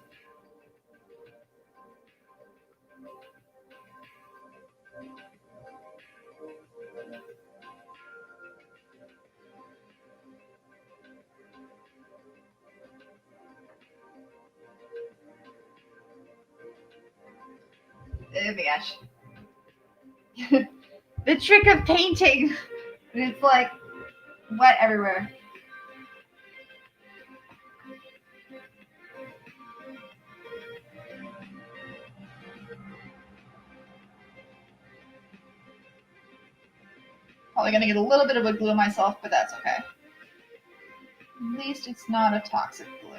Oh my gosh. The trick of painting. It's like wet everywhere. Probably gonna get a little bit of a glue myself, but that's okay. At least it's not a toxic glue.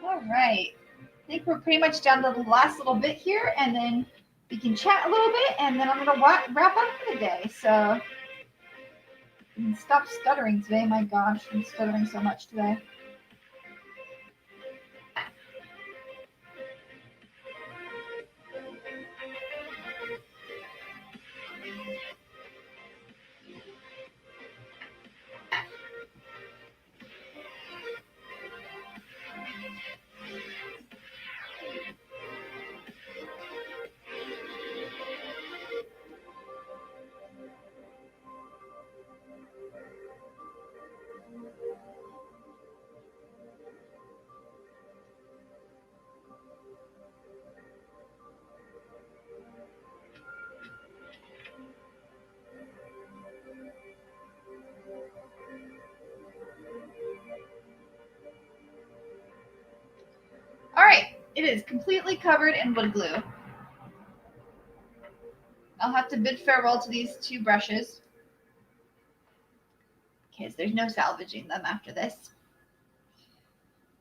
All right. I think we're pretty much down to the last little bit here, and then we can chat a little bit, and then I'm going to wrap up for the day. So stop stuttering today. My gosh, I'm stuttering so much today. It is completely covered in wood glue. I'll have to bid farewell to these two brushes because there's no salvaging them after this.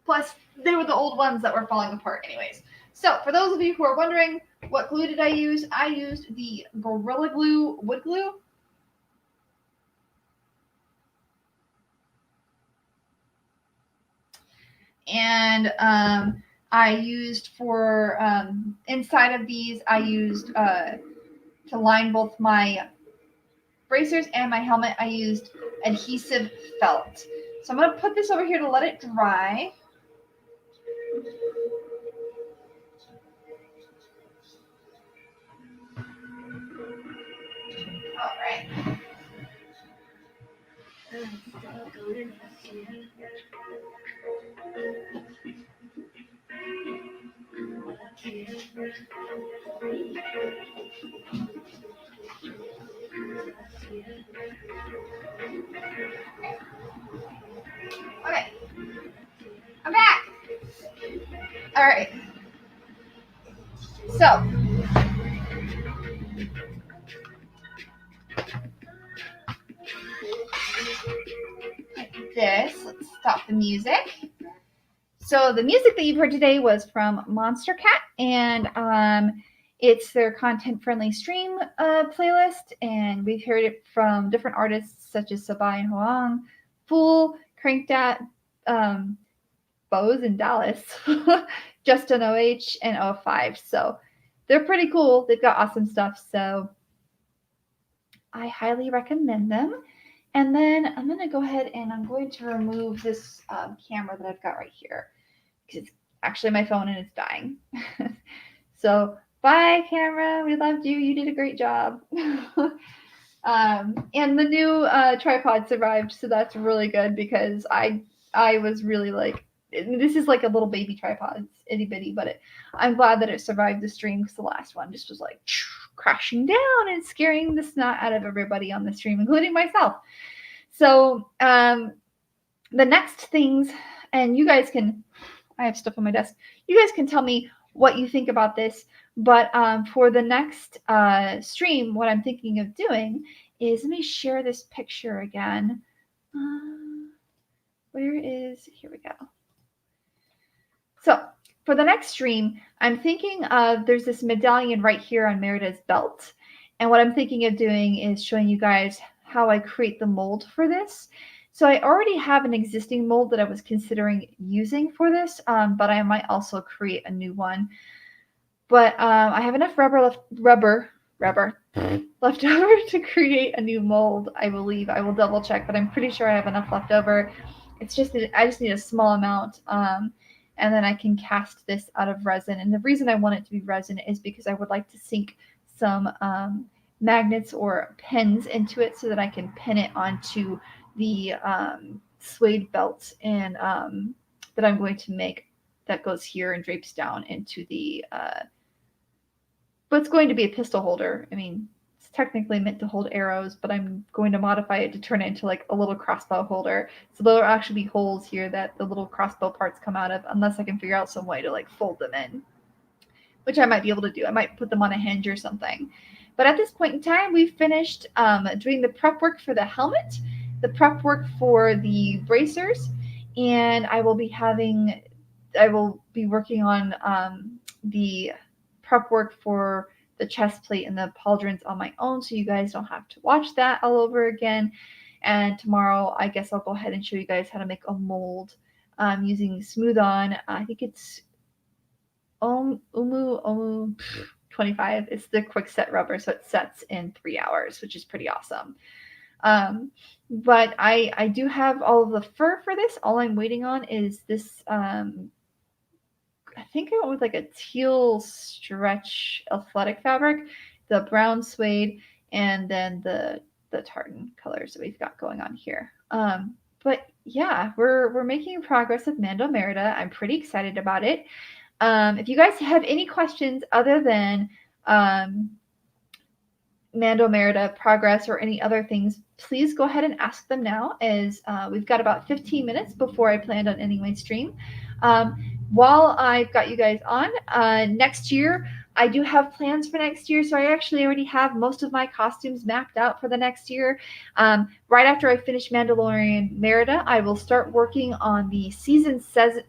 Plus, they were the old ones that were falling apart anyways. So, for those of you who are wondering, what glue did I use? I used the Gorilla Glue wood glue. And I used for inside of these, I used to line both my bracers and my helmet, I used adhesive felt. So I'm going to put this over here to let it dry. All right. Okay. I'm back. All right. So, let's stop the music. So the music that you've heard today was from Monster Cat, and it's their content-friendly stream playlist, and we've heard it from different artists such as Sabai and Hoang, Fool, Crankdat, Bose in Dallas, Justin OH, and O5. So they're pretty cool. They've got awesome stuff. So I highly recommend them. And then I'm going to go ahead and I'm going to remove this camera that I've got right here because it's actually my phone and it's dying. So bye, camera. We loved you. You did a great job. And the new tripod survived, so that's really good because I was really like, this is like a little baby tripod, it's itty bitty, but I'm glad that it survived the stream because the last one just was like crashing down and scaring the snot out of everybody on the stream, including myself. So the next things, and you guys can, I have stuff on my desk, you guys can tell me what you think about this, but for the next stream, what I'm thinking of doing is, let me share this picture again. Where is, here we go. So for the next stream, I'm thinking of, there's this medallion right here on Merida's belt. And what I'm thinking of doing is showing you guys how I create the mold for this. So I already have an existing mold that I was considering using for this, but I might also create a new one. But I have enough rubber left over to create a new mold, I believe. I will double check, but I'm pretty sure I have enough left over. It's just that I just need a small amount, and then I can cast this out of resin. And the reason I want it to be resin is because I would like to sink some magnets or pins into it so that I can pin it onto the suede belt and that I'm going to make that goes here and drapes down into the but it's going to be a pistol holder. I mean, it's technically meant to hold arrows, but I'm going to modify it to turn it into like a little crossbow holder. So there'll actually be holes here that the little crossbow parts come out of, unless I can figure out some way to like fold them in, which I might be able to do. I might put them on a hinge or something. But at this point in time, we've finished doing the prep work for the helmet, the prep work for the bracers, and I will be working on the prep work for the chest plate and the pauldrons on my own, so you guys don't have to watch that all over again. And tomorrow, I guess I'll go ahead and show you guys how to make a mold using Smooth On. I think it's Omu 25. It's the quick set rubber, so it sets in 3 hours, which is pretty awesome. But I do have all of the fur for this. All I'm waiting on is this I think I went with like a teal stretch athletic fabric, the brown suede, and then the tartan colors that we've got going on here. But yeah, we're making progress with Mando Merida. I'm pretty excited about it. If you guys have any questions other than Mando Merida progress or any other things, please go ahead and ask them now, as we've got about 15 minutes before I planned on ending my stream. while I've got you guys on, next year, I do have plans for next year. So I actually already have most of my costumes mapped out for the next year. Right after I finish Mandalorian Merida, I will start working on the season 7.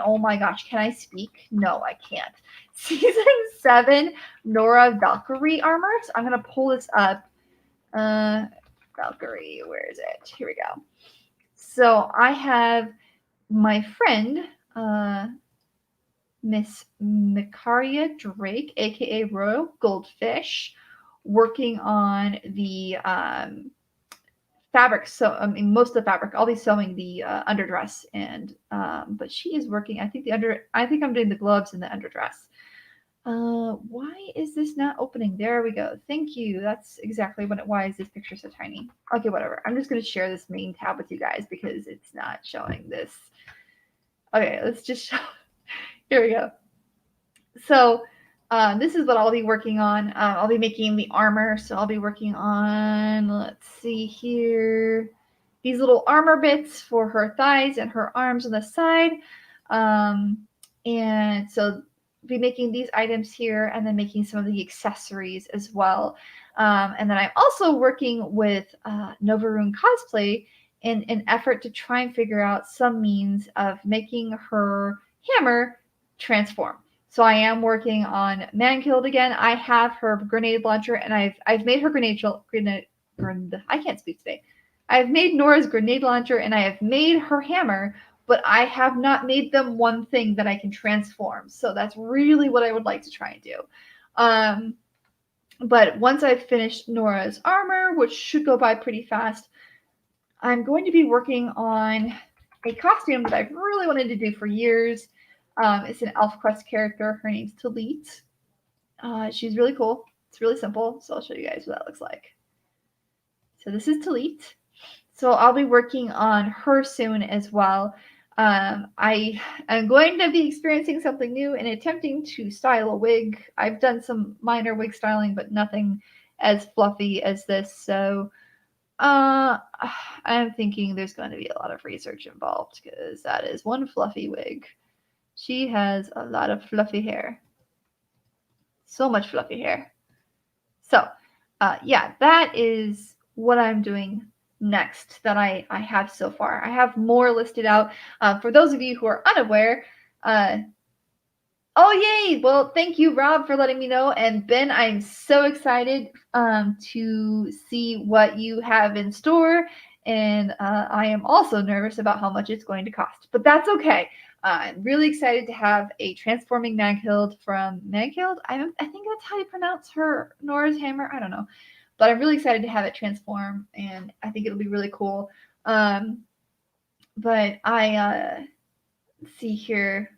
Oh my gosh, can I speak? No, I can't. Season 7 Nora Valkyrie armor. So I'm going to pull this up. Valkyrie, where is it? Here we go. So I have my friend, Miss Mikaria Drake, aka Royal Goldfish, working on the fabric. So I mean, most of the fabric. I'll be sewing the underdress, and but she is working. I think I'm doing the gloves and the underdress. Why is this not opening? There we go. Thank you. That's exactly what why is this picture so tiny? Okay, whatever. I'm just going to share this main tab with you guys because it's not showing this. Okay, let's just show. Here we go. So this is what I'll be working on. I'll be making the armor. So I'll be working on, let's see here, these little armor bits for her thighs and her arms on the side. And so be making these items here and then making some of the accessories as well. And then I'm also working with Novaroon Cosplay in an effort to try and figure out some means of making her hammer transform. So I am working on Mankilled again. I have her grenade launcher, and I've made her I can't speak today. I've made Nora's grenade launcher, and I have made her hammer, but I have not made them one thing that I can transform. So that's really what I would like to try and do. But once I've finished Nora's armor, which should go by pretty fast, I'm going to be working on a costume that I've really wanted to do for years. It's an ElfQuest character. Her name's Talit. She's really cool. It's really simple. So I'll show you guys what that looks like. So this is Talit. So I'll be working on her soon as well. I am going to be experiencing something new and attempting to style a wig. I've done some minor wig styling, but nothing as fluffy as this. So I'm thinking there's going to be a lot of research involved because that is one fluffy wig. She has a lot of fluffy hair. So much fluffy hair. So, yeah, that is what I'm doing next that I have so far. I have more listed out. For those of you who are unaware, oh, yay! Well, thank you, Rob, for letting me know. And Ben, I'm so excited to see what you have in store. And I am also nervous about how much it's going to cost. But that's okay. I'm really excited to have a transforming Mankilled from Mankilled. I think that's how you pronounce her Nora's hammer. I don't know. But I'm really excited to have it transform. And I think it'll be really cool. But let's see here.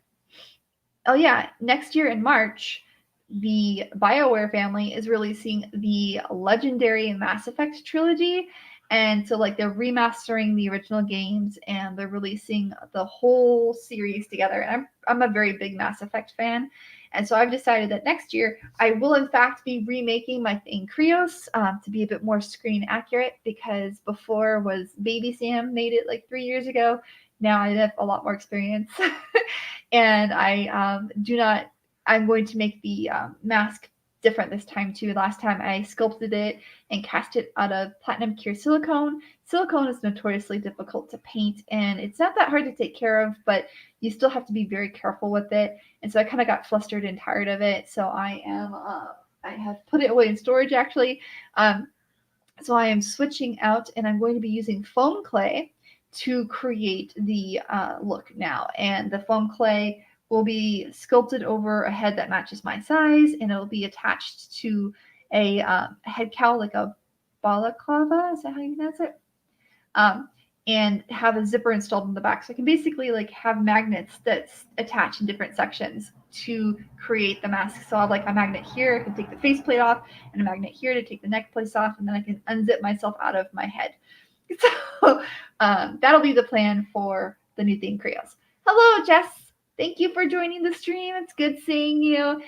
Oh yeah, next year in March, the BioWare family is releasing the legendary Mass Effect trilogy. And so like they're remastering the original games and they're releasing the whole series together. And I'm a very big Mass Effect fan. And so I've decided that next year I will in fact be remaking my thing Krios to be a bit more screen accurate, because before was Baby Sam made it like 3 years ago. Now I have a lot more experience. And I'm going to make the mask different this time too. Last time I sculpted it and cast it out of platinum cure silicone. Silicone is notoriously difficult to paint and it's not that hard to take care of, but you still have to be very careful with it. And so I kind of got flustered and tired of it. So I have put it away in storage actually. So I am switching out and I'm going to be using foam clay to create the look now. And the foam clay will be sculpted over a head that matches my size, and it'll be attached to a head cowl, like a balaclava. Is that how you pronounce it? And have a zipper installed in the back. So I can basically like have magnets that attach in different sections to create the mask. So I'll have like a magnet here, I can take the faceplate off, and a magnet here to take the neck place off, and then I can unzip myself out of my head. So that'll be the plan for the new theme Krios. Hello, Jess. Thank you for joining the stream. It's good seeing you.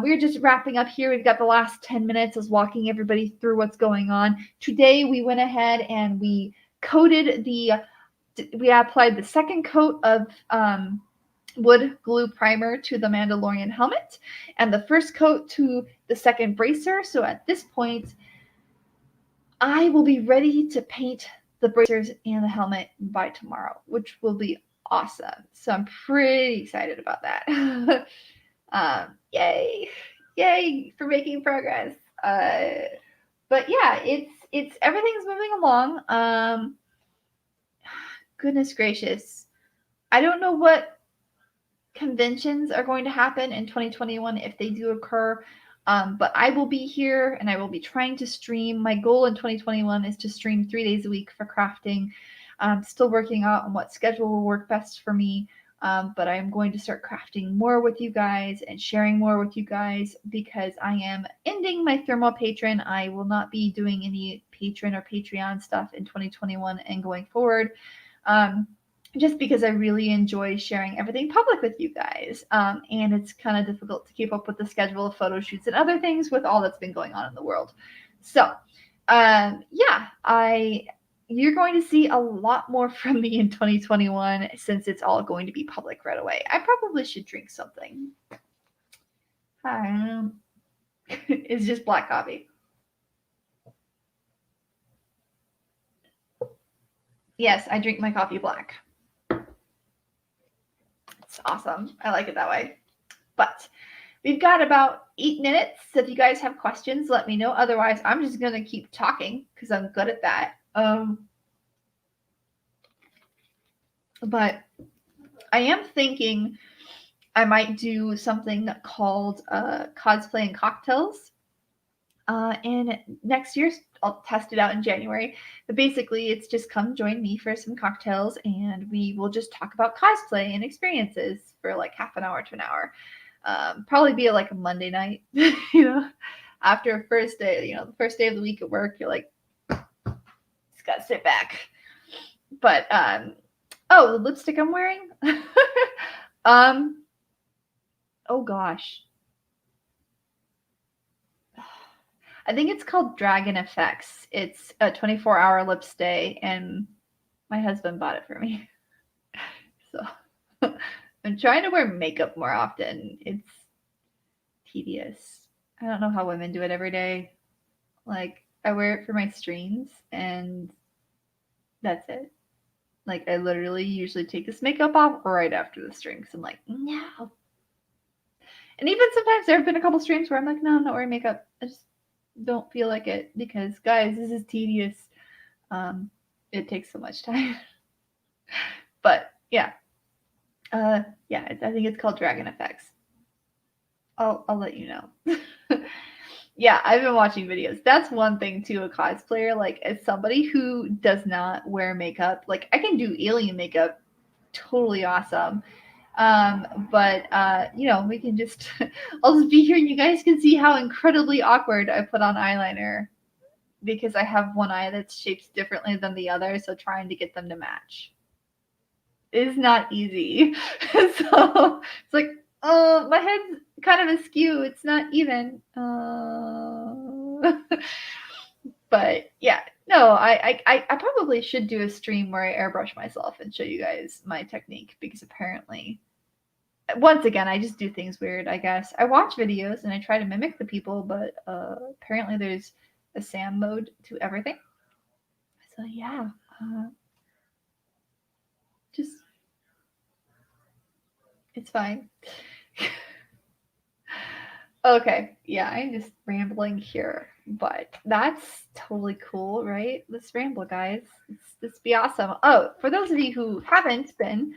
We're just wrapping up here. We've got the last 10 minutes of walking everybody through what's going on. Today, we went ahead and we applied the second coat of wood glue primer to the Mandalorian helmet and the first coat to the second bracer. So at this point, I will be ready to paint the bracers and the helmet by tomorrow, which will be awesome. So I'm pretty excited about that. Yay! Yay for making progress. But yeah, it's everything's moving along. Goodness gracious. I don't know what conventions are going to happen in 2021 if they do occur. But I will be here and I will be trying to stream. My goal in 2021 is to stream 3 days a week for crafting. I'm still working out on what schedule will work best for me. But I'm going to start crafting more with you guys and sharing more with you guys because I am ending my thermal patron. I will not be doing any patron or Patreon stuff in 2021 and going forward. Just because I really enjoy sharing everything public with you guys. And it's kind of difficult to keep up with the schedule of photo shoots and other things with all that's been going on in the world. So, yeah, you're going to see a lot more from me in 2021 since it's all going to be public right away. I probably should drink something. It's just black coffee. Yes, I drink my coffee black. It's awesome. I like it that way. But we've got about 8 minutes. So if you guys have questions, let me know. Otherwise, I'm just going to keep talking because I'm good at that. But I am thinking I might do something called cosplay and cocktails. And next year, I'll test it out in January. But basically, it's just come join me for some cocktails, and we will just talk about cosplay and experiences for like half an hour to an hour. Probably be like a Monday night, after a first day, the first day of the week at work, you're like, just gotta sit back. But the lipstick I'm wearing, oh gosh. I think it's called Dragon Effects. It's a 24-hour lip stay, and my husband bought it for me. So I'm trying to wear makeup more often. It's tedious. I don't know how women do it every day. Like, I wear it for my streams, and that's it. Like, I literally usually take this makeup off right after the stream because I'm like, no. And even sometimes there have been a couple streams where I'm like, no, I'm not wearing makeup. I just don't feel like it because, guys, this is tedious. It takes so much time. But yeah, I think it's called Dragon Effects. I'll let you know. Yeah, I've been watching videos. That's one thing too, a cosplayer, like as somebody who does not wear makeup, like I can do alien makeup, totally awesome. But we can just I'll just be here and you guys can see how incredibly awkward I put on eyeliner because I have one eye that's shaped differently than the other, so trying to get them to match is not easy. So it's like, my head's kind of askew. It's not even. But yeah, no, I probably should do a stream where I airbrush myself and show you guys my technique because apparently, once again, I just do things weird, I guess. I watch videos and I try to mimic the people, but apparently there's a Sam mode to everything. So yeah, just it's fine. Okay, yeah, I'm just rambling here, but that's totally cool, right? Let's ramble, guys. Let's be awesome. Oh, for those of you who haven't been,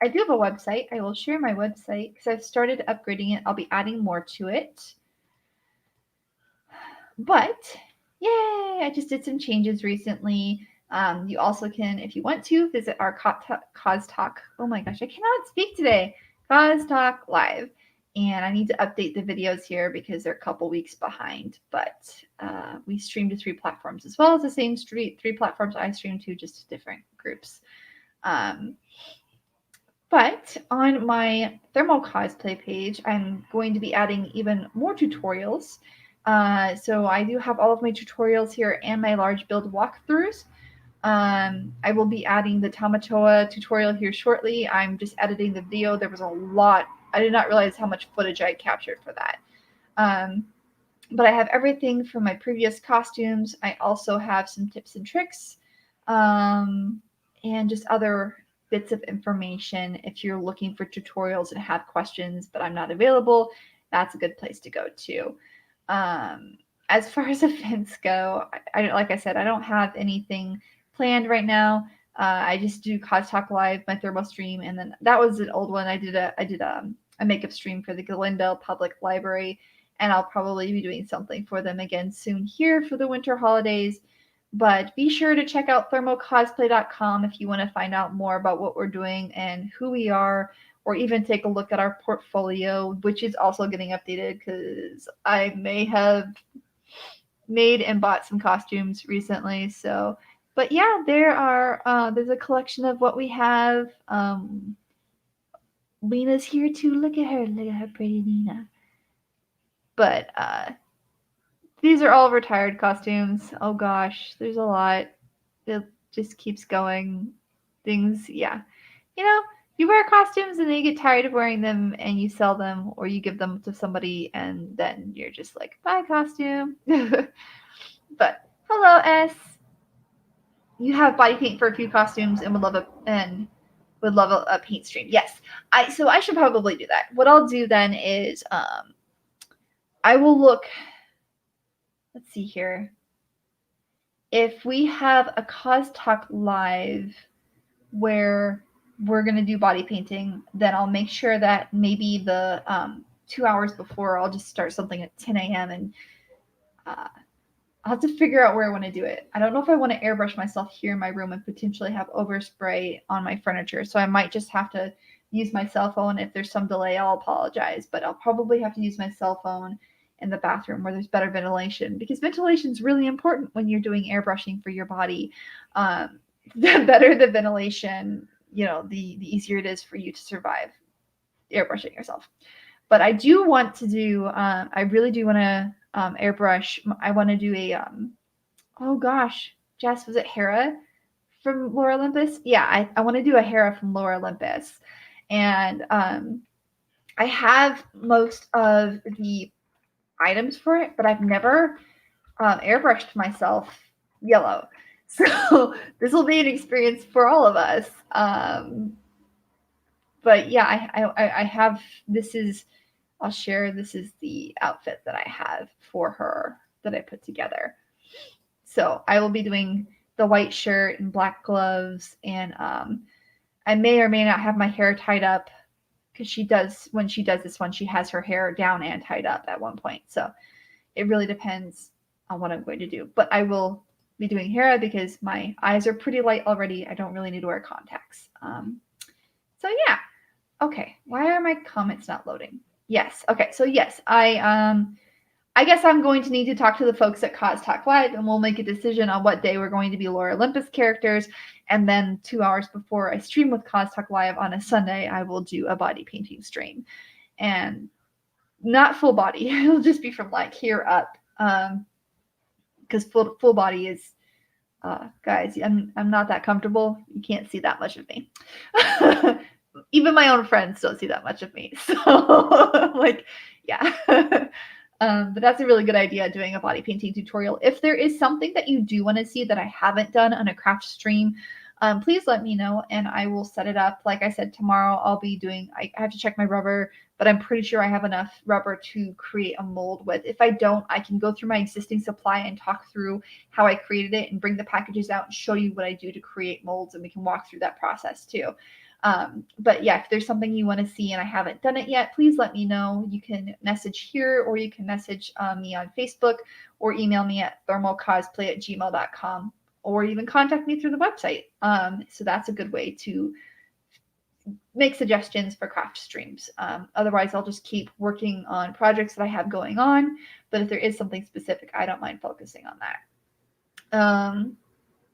I do have a website. I will share my website because I've started upgrading it. I'll be adding more to it. But yay, I just did some changes recently. You also can, if you want to, visit our Cause Talk. Oh my gosh, I cannot speak today. Cause Talk Live. And I need to update the videos here because they're a couple weeks behind. But we stream to 3 platforms as well as the same 3 platforms I stream to, just different groups. But on my thermal cosplay page, I'm going to be adding even more tutorials. So I do have all of my tutorials here and my large build walkthroughs. I will be adding the Tamatoa tutorial here shortly. I'm just editing the video. There was a lot. I did not realize how much footage I captured for that. But I have everything from my previous costumes. I also have some tips and tricks, and just other bits of information. If you're looking for tutorials and have questions, but I'm not available, that's a good place to go to. As far as events go, like I said, I don't have anything planned right now. I just do Cause Talk Live, my ThermoStream, and then that was an old one. I did a makeup stream for the Glendale Public Library, and I'll probably be doing something for them again soon here for the winter holidays. But be sure to check out thermocosplay.com if you want to find out more about what we're doing and who we are, or even take a look at our portfolio, which is also getting updated because I may have made and bought some costumes recently. So, but yeah, there's a collection of what we have. Lena's here too. Look at her pretty Lena. But these are all retired costumes. Oh gosh, there's a lot. It just keeps going. Things, yeah. You know, you wear costumes and then you get tired of wearing them and you sell them or you give them to somebody and then you're just like, bye costume. But hello S. You have body paint for a few costumes and would love a paint stream. Yes. So I should probably do that. What I'll do then is I will look. Let's see here. If we have a Cause Talk Live where we're going to do body painting, then I'll make sure that maybe the 2 hours before I'll just start something at 10 a.m. and I'll have to figure out where I want to do it. I don't know if I want to airbrush myself here in my room and potentially have overspray on my furniture. So I might just have to use my cell phone. If there's some delay, I'll apologize. But I'll probably have to use my cell phone in the bathroom where there's better ventilation, because ventilation is really important when you're doing airbrushing for your body. The better the ventilation, the easier it is for you to survive airbrushing yourself. But I do want to do, I really do want to airbrush. I want to do a, oh gosh, Jess, was it Hera from Lore Olympus? Yeah, I want to do a Hera from Lore Olympus. And I have most of the items for it, but I've never airbrushed myself yellow. So this will be an experience for all of us. But yeah, I have, I'll share, this is the outfit that I have for her that I put together. So I will be doing the white shirt and black gloves, and I may or may not have my hair tied up, because when she does this one, she has her hair down and tied up at one point. So it really depends on what I'm going to do. But I will be doing Hera because my eyes are pretty light already. I don't really need to wear contacts. So yeah. Okay. Why are my comments not loading? Yes. Okay. So yes, I guess I'm going to need to talk to the folks at Cause Talk Live, and we'll make a decision on what day we're going to be Lore Olympus characters. And then 2 hours before I stream with Cause Talk Live on a Sunday, I will do a body painting stream. And not full body. It'll just be from like here up. Because full body is, guys, I'm not that comfortable. You can't see that much of me. Even my own friends don't see that much of me. So like, yeah. But that's a really good idea, doing a body painting tutorial. If there is something that you do want to see that I haven't done on a craft stream, please let me know and I will set it up. Like I said, tomorrow I'll be doing, I have to check my rubber, but I'm pretty sure I have enough rubber to create a mold with. If I don't, I can go through my existing supply and talk through how I created it and bring the packages out and show you what I do to create molds, and we can walk through that process too. But yeah, if there's something you want to see and I haven't done it yet, please let me know. You can message here, or you can message me on Facebook, or email me at thermocosplay@gmail.com, or even contact me through the website. So that's a good way to make suggestions for craft streams. Otherwise, I'll just keep working on projects that I have going on. But if there is something specific, I don't mind focusing on that.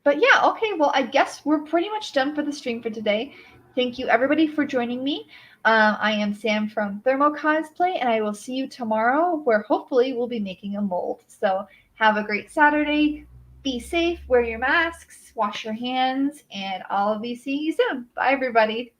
But yeah, okay, well, I guess we're pretty much done for the stream for today. Thank you, everybody, for joining me. I am Sam from Thermo Cosplay, and I will see you tomorrow, where hopefully we'll be making a mold. So have a great Saturday. Be safe, wear your masks, wash your hands, and I'll be seeing you soon. Bye, everybody.